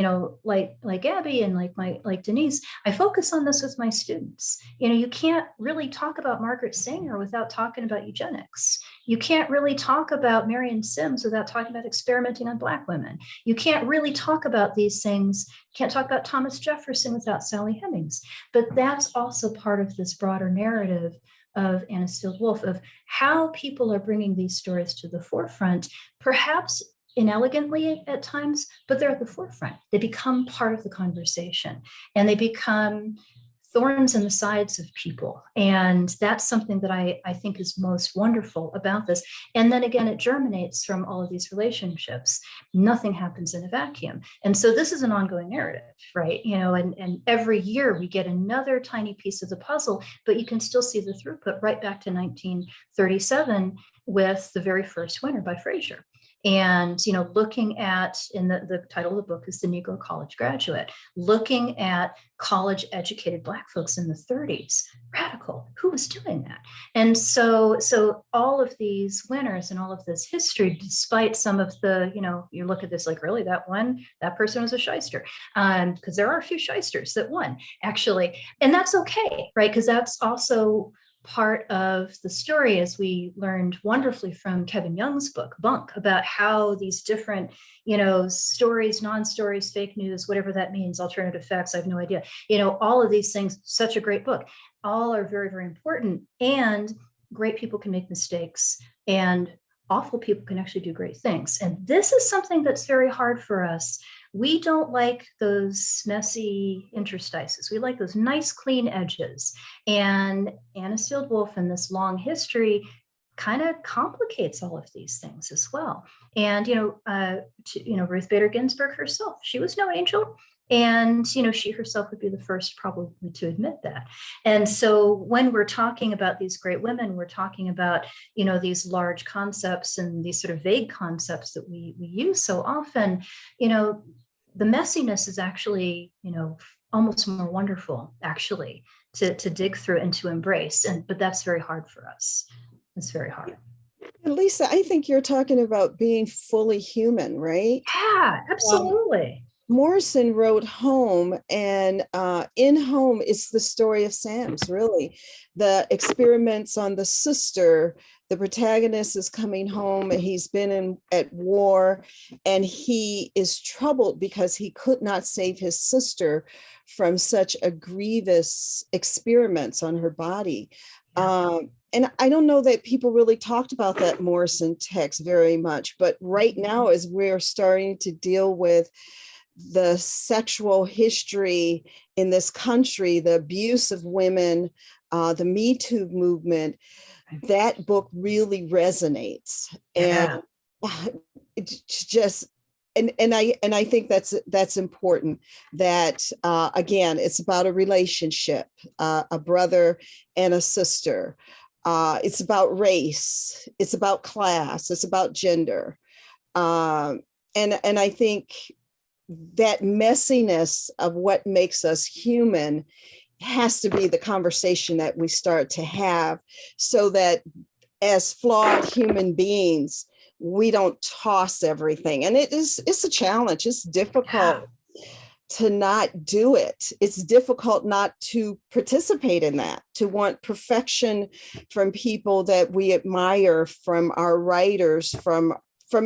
like Abby and like Denise, I focus on this with my students. You can't really talk about Margaret Sanger without talking about eugenics. You can't really talk about Marion Sims without talking about experimenting on Black women. You can't really talk about these things. Can't talk about Thomas Jefferson without Sally Hemings. But that's also part of this broader narrative of Anisfield-Wolf, of how people are bringing these stories to the forefront, perhaps inelegantly at times, but they're at the forefront. They become part of the conversation, and they become thorns in the sides of people. And that's something that I think is most wonderful about this. And then again, it germinates from all of these relationships. Nothing happens in a vacuum. And so this is an ongoing narrative, right? And every year we get another tiny piece of the puzzle, but you can still see the throughput right back to 1937 with the very first winner by Fraser. And, looking at, in the title of the book is The Negro College Graduate, looking at college educated Black folks in the 30s, radical, who was doing that? And so all of these winners and all of this history, despite some of the, you look at this like, really, that person was a shyster, because there are a few shysters that won, actually. And that's okay, right? Because that's also part of the story, as we learned wonderfully from Kevin Young's book, Bunk, about how these different, stories, non-stories, fake news, whatever that means, alternative facts, I have no idea, all of these things, such a great book, all are very, very important. And great people can make mistakes, and awful people can actually do great things. And this is something that's very hard for us. We don't like those messy interstices. We like those nice, clean edges. And Anisfield-Wolf and this long history kind of complicates all of these things as well. And, Ruth Bader Ginsburg herself, she was no angel. And, she herself would be the first probably to admit that. And so when we're talking about these great women, we're talking about, these large concepts and these sort of vague concepts that we use so often, the messiness is actually, almost more wonderful, actually, to dig through and to embrace. But that's very hard for us. It's very hard. Lisa, I think you're talking about being fully human, right? Yeah, absolutely. Morrison wrote Home, and in Home is the story of Sam's, really. The experiments on the sister, the protagonist is coming home, and he's been at war, and he is troubled because he could not save his sister from such a grievous experiments on her body. Yeah. And I don't know that people really talked about that Morrison text very much, but right now, as we're starting to deal with the sexual history in this country, the abuse of women, the Me Too movement, that book really resonates. Yeah. And it's just, and I think that's important, that again, it's about a relationship, a brother and a sister. It's about race, it's about class, it's about gender. And I think that messiness of what makes us human has to be the conversation that we start to have, so that as flawed human beings, we don't toss everything. And it's a challenge. It's difficult to not do it. It's difficult not to participate in that, to want perfection from people that we admire, from our writers, from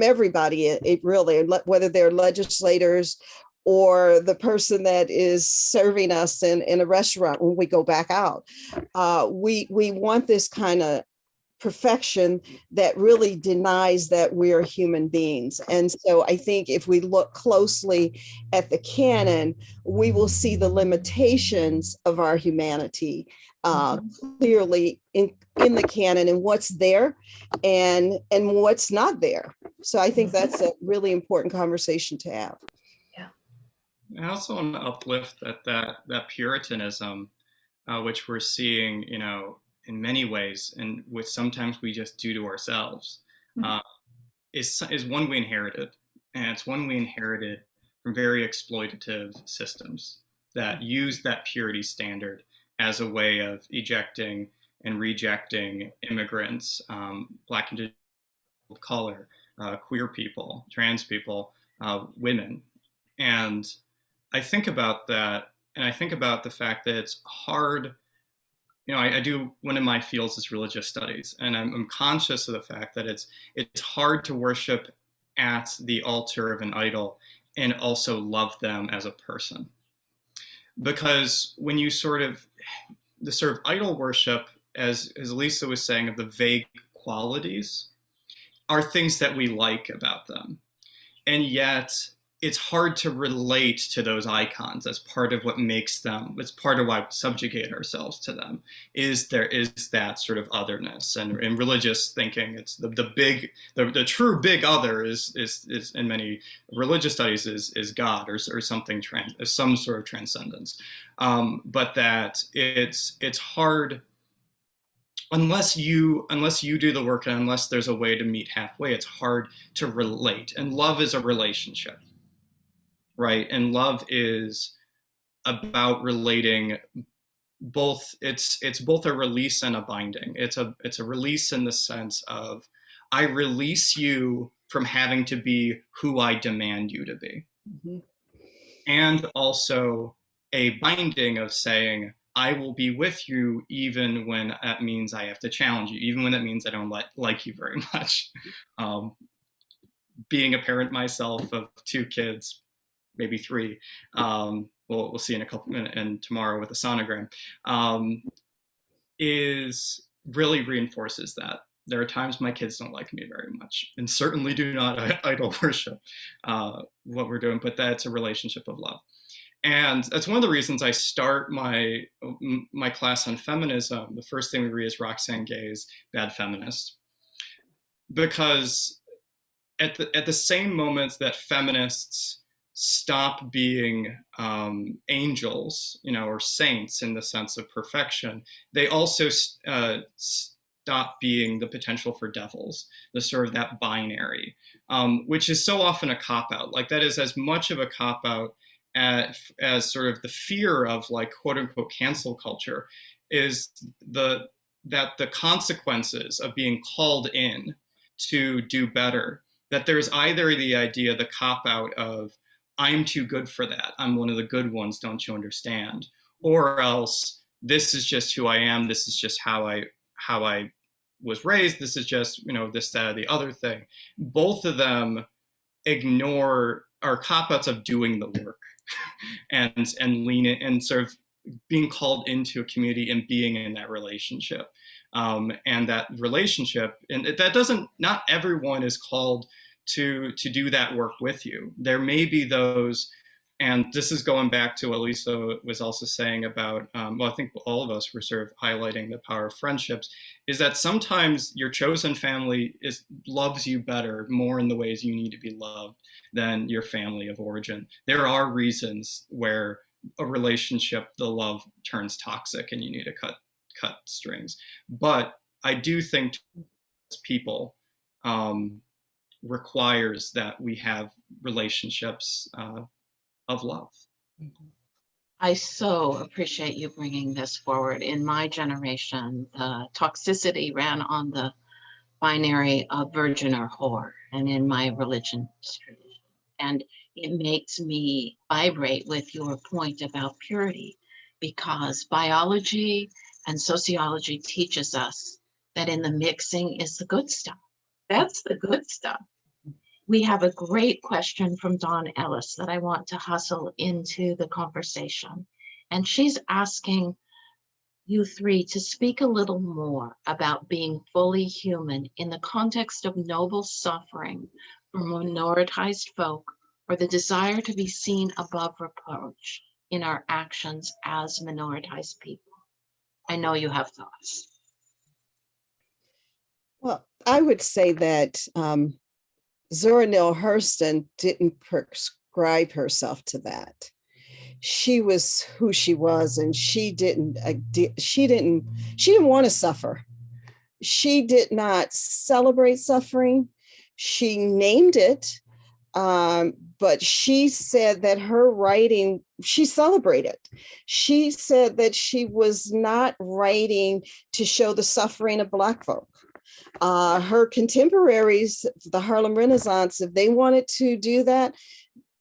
everybody, it really, whether they're legislators or the person that is serving us in a restaurant when we go back out. We want this kind of perfection that really denies that we're human beings. And so I think if we look closely at the canon, we will see the limitations of our humanity clearly in the canon, and what's there and what's not there. So I think that's a really important conversation to have. Yeah. I also want to uplift that Puritanism, which we're seeing, in many ways, and which sometimes we just do to ourselves, is one we inherited. And it's one we inherited from very exploitative systems that use that purity standard as a way of ejecting and rejecting immigrants, Black, of color, queer people, trans people, women. And I think about that, and I think about the fact that it's hard. I do, one of my fields is religious studies, and I'm conscious of the fact that it's hard to worship at the altar of an idol and also love them as a person. Because when you the sort of idol worship, as Lisa was saying, of the vague qualities, are things that we like about them. And yet it's hard to relate to those icons as part of what makes them, it's part of why we subjugate ourselves to them, is there is that sort of otherness. And in religious thinking, it's the true big other is in many religious studies is God or something, some sort of transcendence. But that it's hard, unless you do the work, and unless there's a way to meet halfway, it's hard to relate. And love is a relationship, right? And love is about relating both. It's both a release and a binding. It's a release in the sense of, I release you from having to be who I demand you to be. Mm-hmm. And also a binding of saying, I will be with you even when that means I have to challenge you, even when that means I don't like you very much. Being a parent myself of 2 kids, maybe 3, we'll see in a couple minutes and tomorrow with a sonogram, is really reinforces that. There are times my kids don't like me very much, and certainly do not idol worship what we're doing, but that's a relationship of love. And that's one of the reasons I start my class on feminism. The first thing we read is Roxane Gay's Bad Feminist, because at the same moment that feminists stop being angels, or saints in the sense of perfection, they also stop being the potential for devils, the sort of that binary, which is so often a cop-out. Like, that is as much of a cop-out as sort of the fear of, like, quote unquote cancel culture, is that the consequences of being called in to do better, that there's either the idea, the cop-out of, I'm too good for that, I'm one of the good ones, don't you understand? Or else, this is just who I am, this is just how I was raised, this is just, this, that, or the other thing. Both of them are cop-outs of doing the work and lean in, and sort of being called into a community and being in that relationship. And that relationship, and that doesn't, not everyone is called to do that work with you. There may be those, and this is going back to what Lisa was also saying about, I think all of us were sort of highlighting the power of friendships, is that sometimes your chosen family loves you better, more in the ways you need to be loved, than your family of origin. There are reasons where a relationship, the love turns toxic and you need to cut strings. But I do think people requires that we have relationships of love. I so appreciate you bringing this forward. In my generation, the toxicity ran on the binary of virgin or whore, and in my religion tradition. And it makes me vibrate with your point about purity, because biology and sociology teaches us that in the mixing is the good stuff. That's the good stuff. We have a great question from Dawn Ellis that I want to hustle into the conversation. And she's asking you 3 to speak a little more about being fully human in the context of noble suffering for minoritized folk, or the desire to be seen above reproach in our actions as minoritized people. I know you have thoughts. Well, I would say that Zoranil Hurston didn't prescribe herself to that. She was who she was, and she didn't want to suffer. She did not celebrate suffering. She named it, but she said that her writing, she celebrated. She said that she was not writing to show the suffering of Black folk. Her contemporaries, the Harlem Renaissance, if they wanted to do that,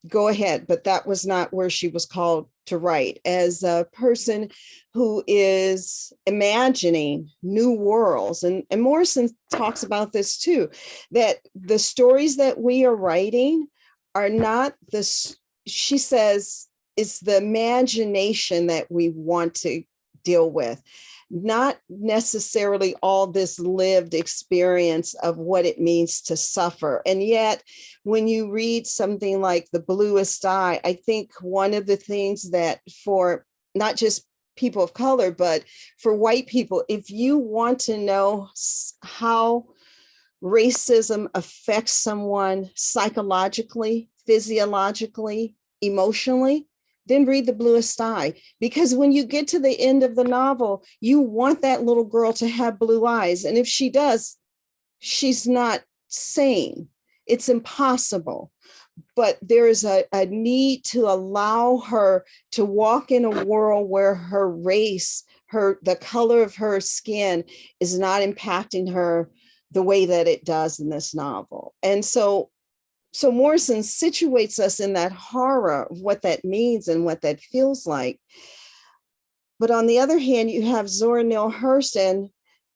go ahead, but that was not where she was called to write. As a person who is imagining new worlds, and Morrison talks about this too, that the stories that we are writing are not this, she says, it's the imagination that we want to deal with, not necessarily all this lived experience of what it means to suffer. And yet, when you read something like The Bluest Eye, I think one of the things that for not just people of color, but for white people, if you want to know how racism affects someone psychologically, physiologically, emotionally, then read The Bluest Eye. Because when you get to the end of the novel, you want that little girl to have blue eyes. And if she does, she's not sane. It's impossible. But there is a need to allow her to walk in a world where her race, the color of her skin is not impacting her the way that it does in this novel. And so Morrison situates us in that horror of what that means and what that feels like. But on the other hand, you have Zoranil Hurston,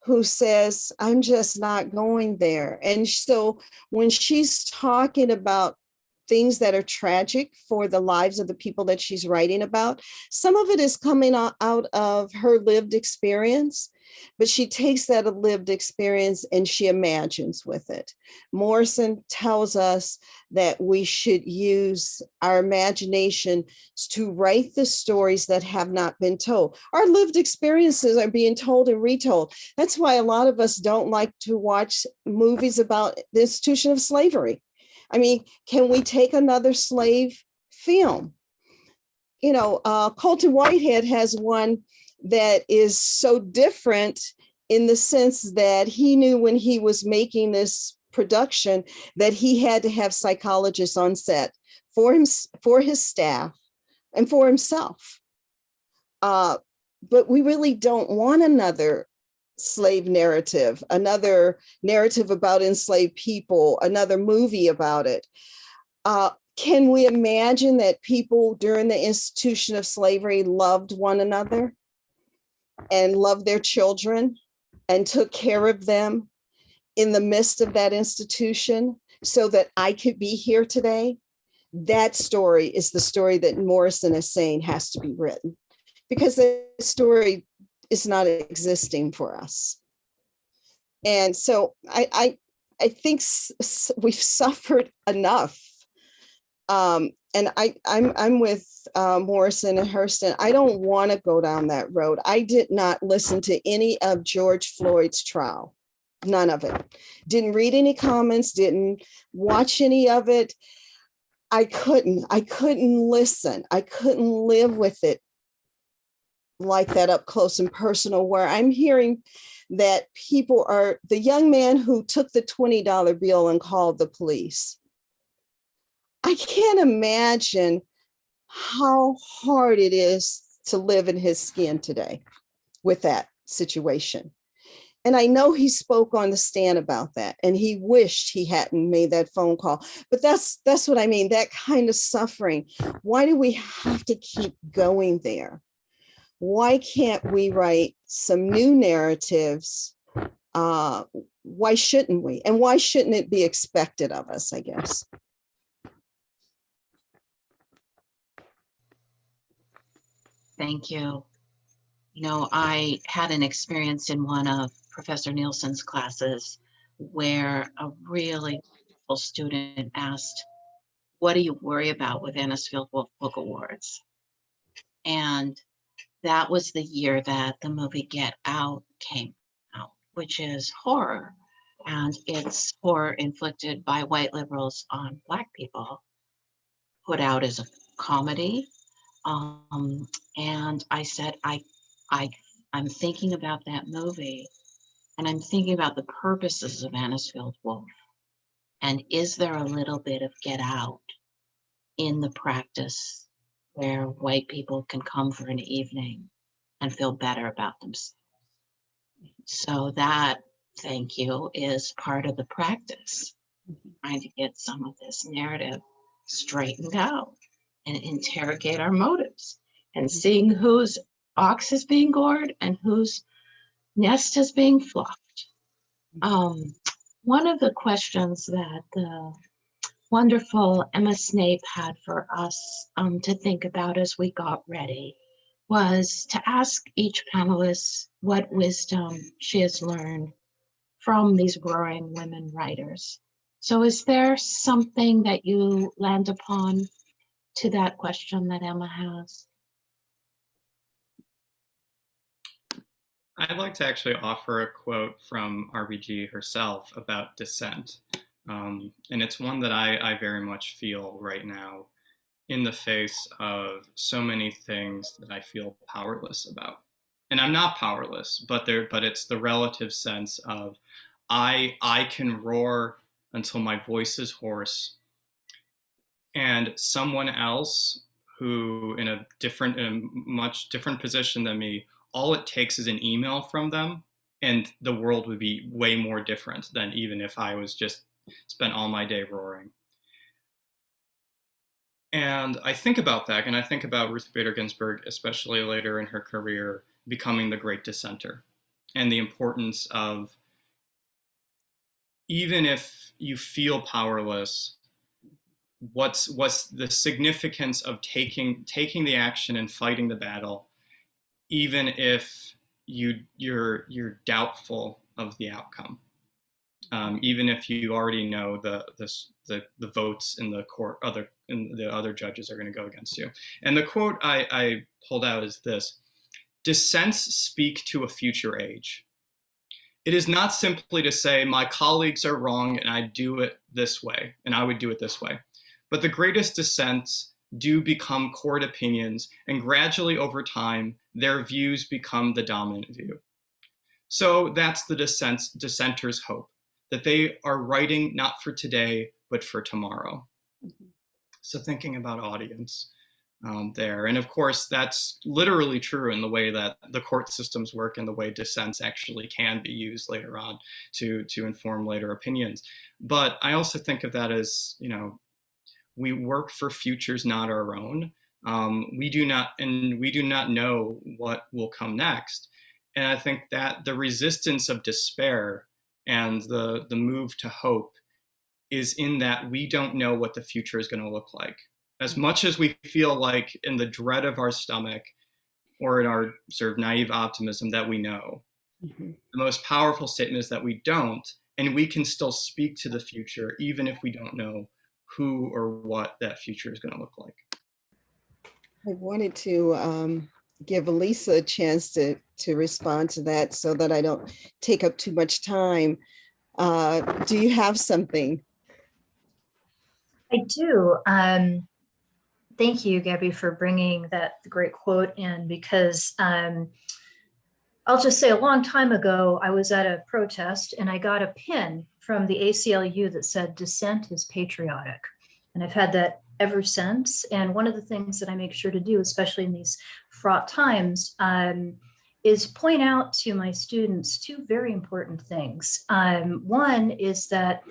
who says, I'm just not going there. And so when she's talking about things that are tragic for the lives of the people that she's writing about, some of it is coming out of her lived experience, but she takes that lived experience and she imagines with it. Morrison tells us that we should use our imagination to write the stories that have not been told. Our lived experiences are being told and retold. That's why a lot of us don't like to watch movies about the institution of slavery. I mean, can we take another slave film? You know, Colton Whitehead has one that is so different in the sense that he knew when he was making this production that he had to have psychologists on set for him, for his staff, and for himself. But we really don't want another slave narrative, another narrative about enslaved people, another movie about it. Can we imagine that people during the institution of slavery loved one another and loved their children and took care of them in the midst of that institution so that I could be here today? That story is the story that Morrison is saying has to be written, because the story is not existing for us. And so I think we've suffered enough. And I'm with Morrison and Hurston. I don't want to go down that road. I did not listen to any of George Floyd's trial, none of it. Didn't read any comments, didn't watch any of it. I couldn't listen. I couldn't live with it like that up close and personal, where I'm hearing that people are, the young man who took the $20 bill and called the police. I can't imagine how hard it is to live in his skin today with that situation. And I know he spoke on the stand about that, and he wished he hadn't made that phone call. But that's what I mean, that kind of suffering. Why do we have to keep going there? Why can't we write some new narratives? Why shouldn't we? And why shouldn't it be expected of us, I guess? Thank you. You know, I had an experience in one of Professor Nielsen's classes where a really wonderful student asked, what do you worry about with Anisfield-Wolf Book Awards? And that was the year that the movie Get Out came out, which is horror. And it's horror inflicted by white liberals on Black people, put out as a comedy. And I said, I'm thinking about that movie, and I'm thinking about the purposes of Anisfield-Wolf. And is there a little bit of Get Out in the practice where white people can come for an evening and feel better about themselves? So that thank you is part of the practice, trying to get some of this narrative straightened out and interrogate our motives and seeing whose ox is being gored and whose nest is being fluffed. One of the questions that the wonderful Emma Snape had for us to think about as we got ready was to ask each panelist what wisdom she has learned from these roaring women writers. So is there something that you land upon to that question that Emma has? I'd like to actually offer a quote from RBG herself about dissent. And it's one that I very much feel right now in the face of so many things that I feel powerless about. And I'm not powerless, but it's the relative sense of I can roar until my voice is hoarse, and someone else who in a much different position than me, all it takes is an email from them and the world would be way more different than even if I was just spent all my day roaring. And I think about that, and I think about Ruth Bader Ginsburg, especially later in her career, becoming the great dissenter, and the importance of, even if you feel powerless, what's the significance of taking the action and fighting the battle, even if you're doubtful of the outcome, even if you already know the votes in the court, the other judges are going to go against you. And the quote I pulled out is this: "Dissents speak to a future age. It is not simply to say my colleagues are wrong and I do it this way, and I would do it this way. But the greatest dissents do become court opinions, and gradually over time, their views become the dominant view. So that's the dissenter's hope, that they are writing not for today, but for tomorrow." Mm-hmm. So thinking about audience there. And of course, that's literally true in the way that the court systems work and the way dissents actually can be used later on to inform later opinions. But I also think of that as, we work for futures not our own. We do not know what will come next. And I think that the resistance of despair and the move to hope is in that we don't know what the future is going to look like. As much as we feel like in the dread of our stomach or in our sort of naive optimism that we know, mm-hmm. The most powerful statement is that we don't, and we can still speak to the future even if we don't know who or what that future is going to look like. I wanted to give Elisa a chance to respond to that so that I don't take up too much time. Do you have something? I do. Thank you, Gabby, for bringing that great quote in, because I'll just say a long time ago, I was at a protest and I got a pin from the ACLU that said dissent is patriotic. And I've had that ever since. And one of the things that I make sure to do, especially in these fraught times, is point out to my students two very important things. One is that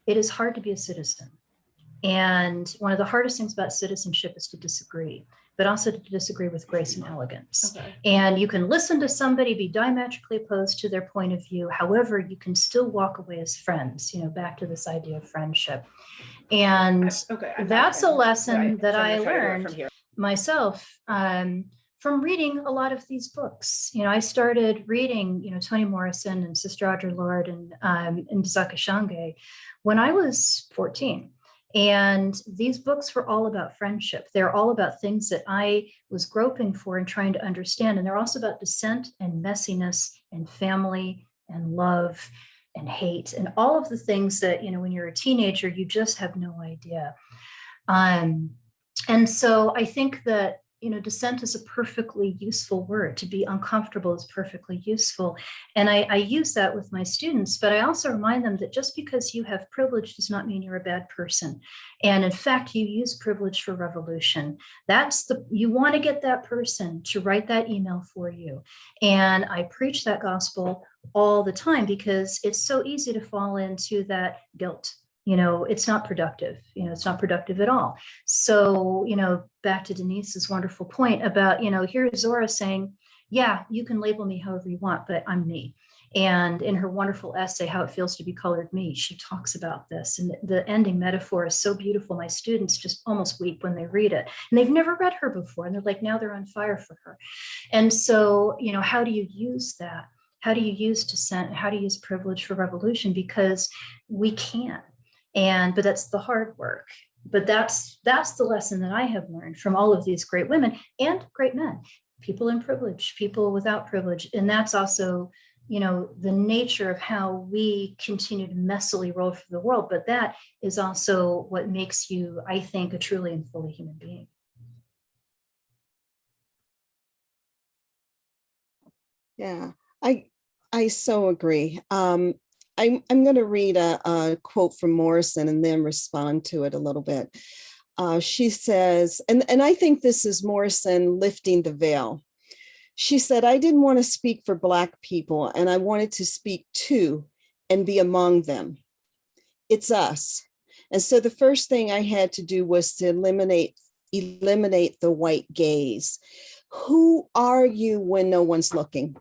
it is hard to be a citizen. And one of the hardest things about citizenship is to disagree, but also to disagree with grace and elegance. Okay. And you can listen to somebody be diametrically opposed to their point of view. However, you can still walk away as friends, back to this idea of friendship. And that's a lesson that I learned myself from reading a lot of these books. I started reading, Toni Morrison and Sister Audre Lorde and Ntozake Shange when I was 14. And these books were all about friendship. They're all about things that I was groping for and trying to understand. And they're also about dissent and messiness and family and love and hate and all of the things that, when you're a teenager, you just have no idea. And so I think that dissent is a perfectly useful word. To be uncomfortable is perfectly useful. And I use that with my students, but I also remind them that just because you have privilege does not mean you're a bad person. And in fact, you use privilege for revolution. You want to get that person to write that email for you. And I preach that gospel all the time because it's so easy to fall into that guilt. It's not productive. It's not productive at all. So, back to Denise's wonderful point about, here's Zora saying, yeah, you can label me however you want, but I'm me. And in her wonderful essay, How It Feels to Be Colored Me, she talks about this. And the ending metaphor is so beautiful. My students just almost weep when they read it. And they've never read her before. And they're like, now they're on fire for her. And so, how do you use that? How do you use dissent? How do you use privilege for revolution? Because we can. But that's the hard work. But that's the lesson that I have learned from all of these great women and great men, people in privilege, people without privilege. And that's also, the nature of how we continue to messily roll through the world. But that is also what makes you, I think, a truly and fully human being. Yeah, I so agree. I'm going to read a quote from Morrison and then respond to it a little bit. She says, and I think this is Morrison lifting the veil. She said, I didn't want to speak for Black people, and I wanted to speak to and be among them. It's us. And so the first thing I had to do was to eliminate the white gaze. Who are you when no one's looking?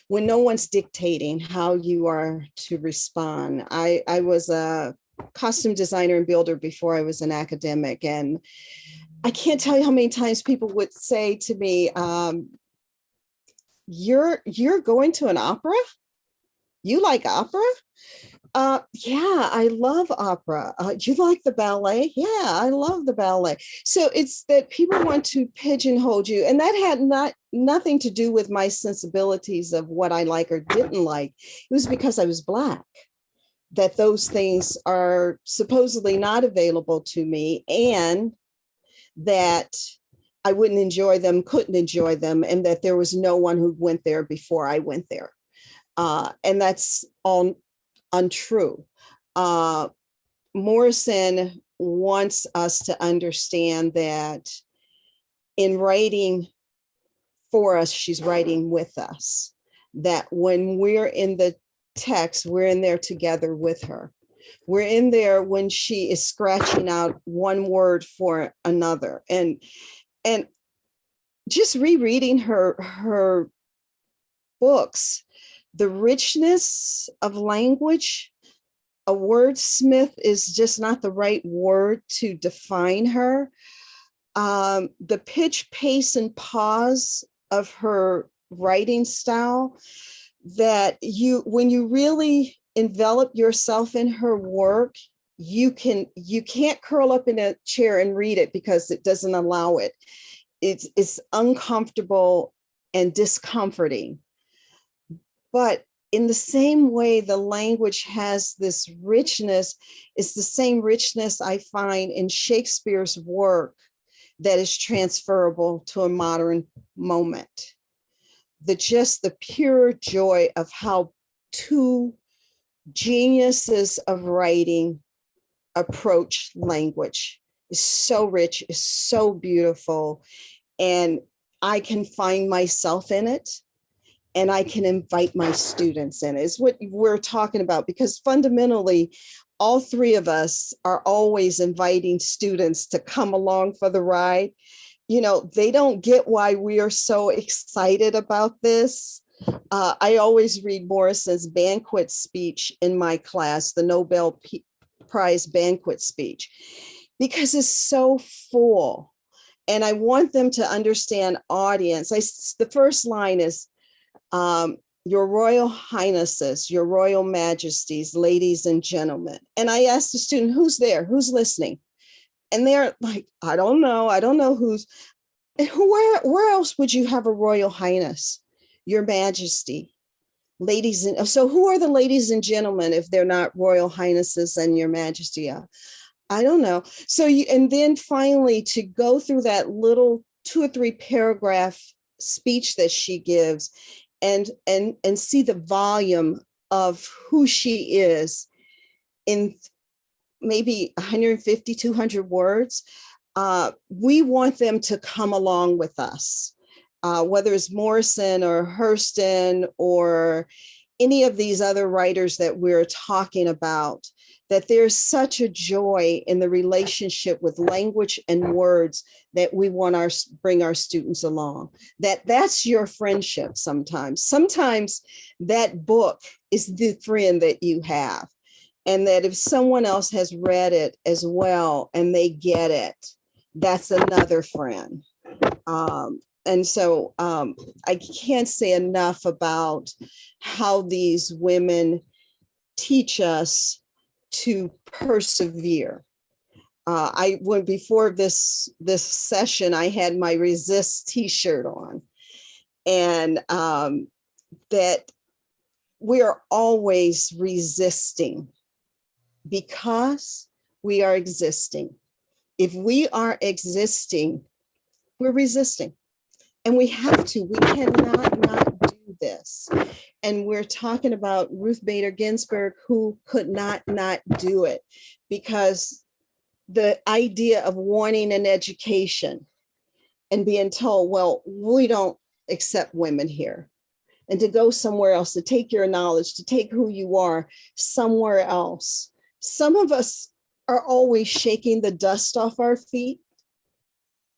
When no one's dictating how you are to respond. I was a costume designer and builder before I was an academic. And I can't tell you how many times people would say to me, you're going to an opera? You like opera? Yeah, I love opera. You like the ballet? Yeah, I love the ballet. So it's that people want to pigeonhole you. And that had nothing to do with my sensibilities of what I like or didn't like. It was because I was Black, that those things are supposedly not available to me, and that I wouldn't enjoy them, couldn't enjoy them, and that there was no one who went there before I went there. And that's all untrue. Morrison wants us to understand that in writing for us, she's writing with us, that when we're in the text, we're in there together with her. We're in there when she is scratching out one word for another. And just rereading her books, the richness of language, a wordsmith is just not the right word to define her. The pitch, pace, and pause of her writing style, that when you really envelop yourself in her work, you can't curl up in a chair and read it because it doesn't allow it. It's uncomfortable and discomforting. But in the same way, the language has this richness. It's the same richness I find in Shakespeare's work that is transferable to a modern moment. Just the pure joy of how two geniuses of writing approach language is so rich, is so beautiful. And I can find myself in it. And I can invite my students in, is what we're talking about, because fundamentally, all three of us are always inviting students to come along for the ride. They don't get why we are so excited about this. I always read Morrison's banquet speech in my class, the Nobel Prize banquet speech, because it's so full. And I want them to understand audience. The first line is, Your Royal Highnesses, Your Royal Majesties, ladies and gentlemen. And I asked the student, who's there? Who's listening? And they're like, I don't know who's, and where else would you have a Royal Highness? Your Majesty, ladies. So who are the ladies and gentlemen if they're not Royal Highnesses and Your Majesty? I don't know. So and then finally to go through that little 2 or 3 paragraph speech that she gives and see the volume of who she is in maybe 150, 200 words, we want them to come along with us, whether it's Morrison or Hurston or any of these other writers that we're talking about, that there's such a joy in the relationship with language and words that we want to bring our students along. That's your friendship sometimes. Sometimes that book is the friend that you have. And that if someone else has read it as well and they get it, that's another friend. And so I can't say enough about how these women teach us to persevere. I went before this session, I had my Resist t-shirt on, and that we are always resisting because we are existing. If we are existing, we're resisting. And we have to, we cannot not do this. And we're talking about Ruth Bader Ginsburg, who could not do it, because the idea of wanting an education and being told, well, we don't accept women here, and to go somewhere else, to take your knowledge, to take who you are somewhere else. Some of us are always shaking the dust off our feet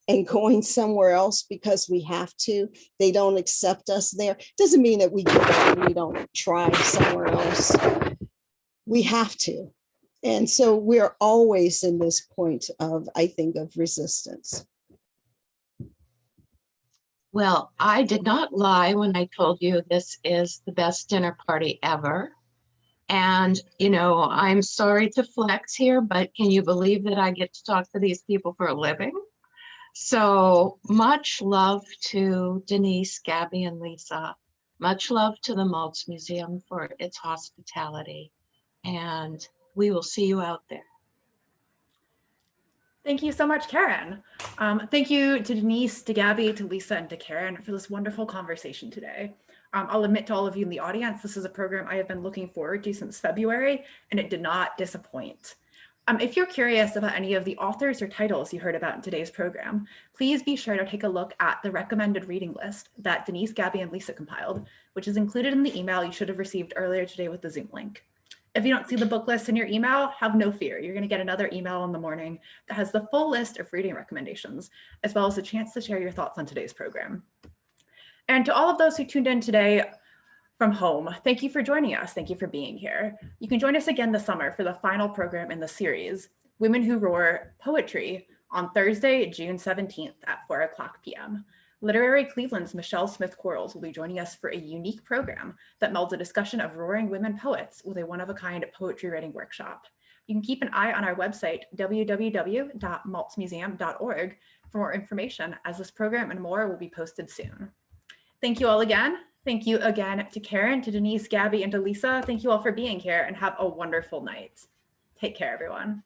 and going somewhere else because we have to. They don't accept us there. Doesn't mean that we give up and we don't try somewhere else. We have to. And so we're always in this point of, I think, of resistance. Well, I did not lie when I told you this is the best dinner party ever. And, you know, I'm sorry to flex here, but can you believe that I get to talk to these people for a living? So much love to Denise, Gabby, and Lisa. Much love to the Maltz Museum for its hospitality. And we will see you out there. Thank you so much, Karen. Thank you to Denise, to Gabby, to Lisa, and to Karen for this wonderful conversation today. I'll admit to all of you in the audience, this is a program I have been looking forward to since February, and it did not disappoint. If you're curious about any of the authors or titles you heard about in today's program, please be sure to take a look at the recommended reading list that Denise, Gabby, and Lisa compiled, which is included in the email you should have received earlier today with the Zoom link. If you don't see the book list in your email, have no fear. You're going to get another email in the morning that has the full list of reading recommendations, as well as a chance to share your thoughts on today's program. And to all of those who tuned in today from home, thank you for joining us. Thank you for being here. You can join us again this summer for the final program in the series, Women Who Roar Poetry, on Thursday, June 17th at 4:00 p.m. Literary Cleveland's Michelle Smith-Quarles will be joining us for a unique program that melds a discussion of roaring women poets with a one-of-a-kind poetry writing workshop. You can keep an eye on our website, www.maltzmuseum.org, for more information, as this program and more will be posted soon. Thank you all again. Thank you again to Karen, to Denise, Gabby, and to Lisa. Thank you all for being here, and have a wonderful night. Take care, everyone.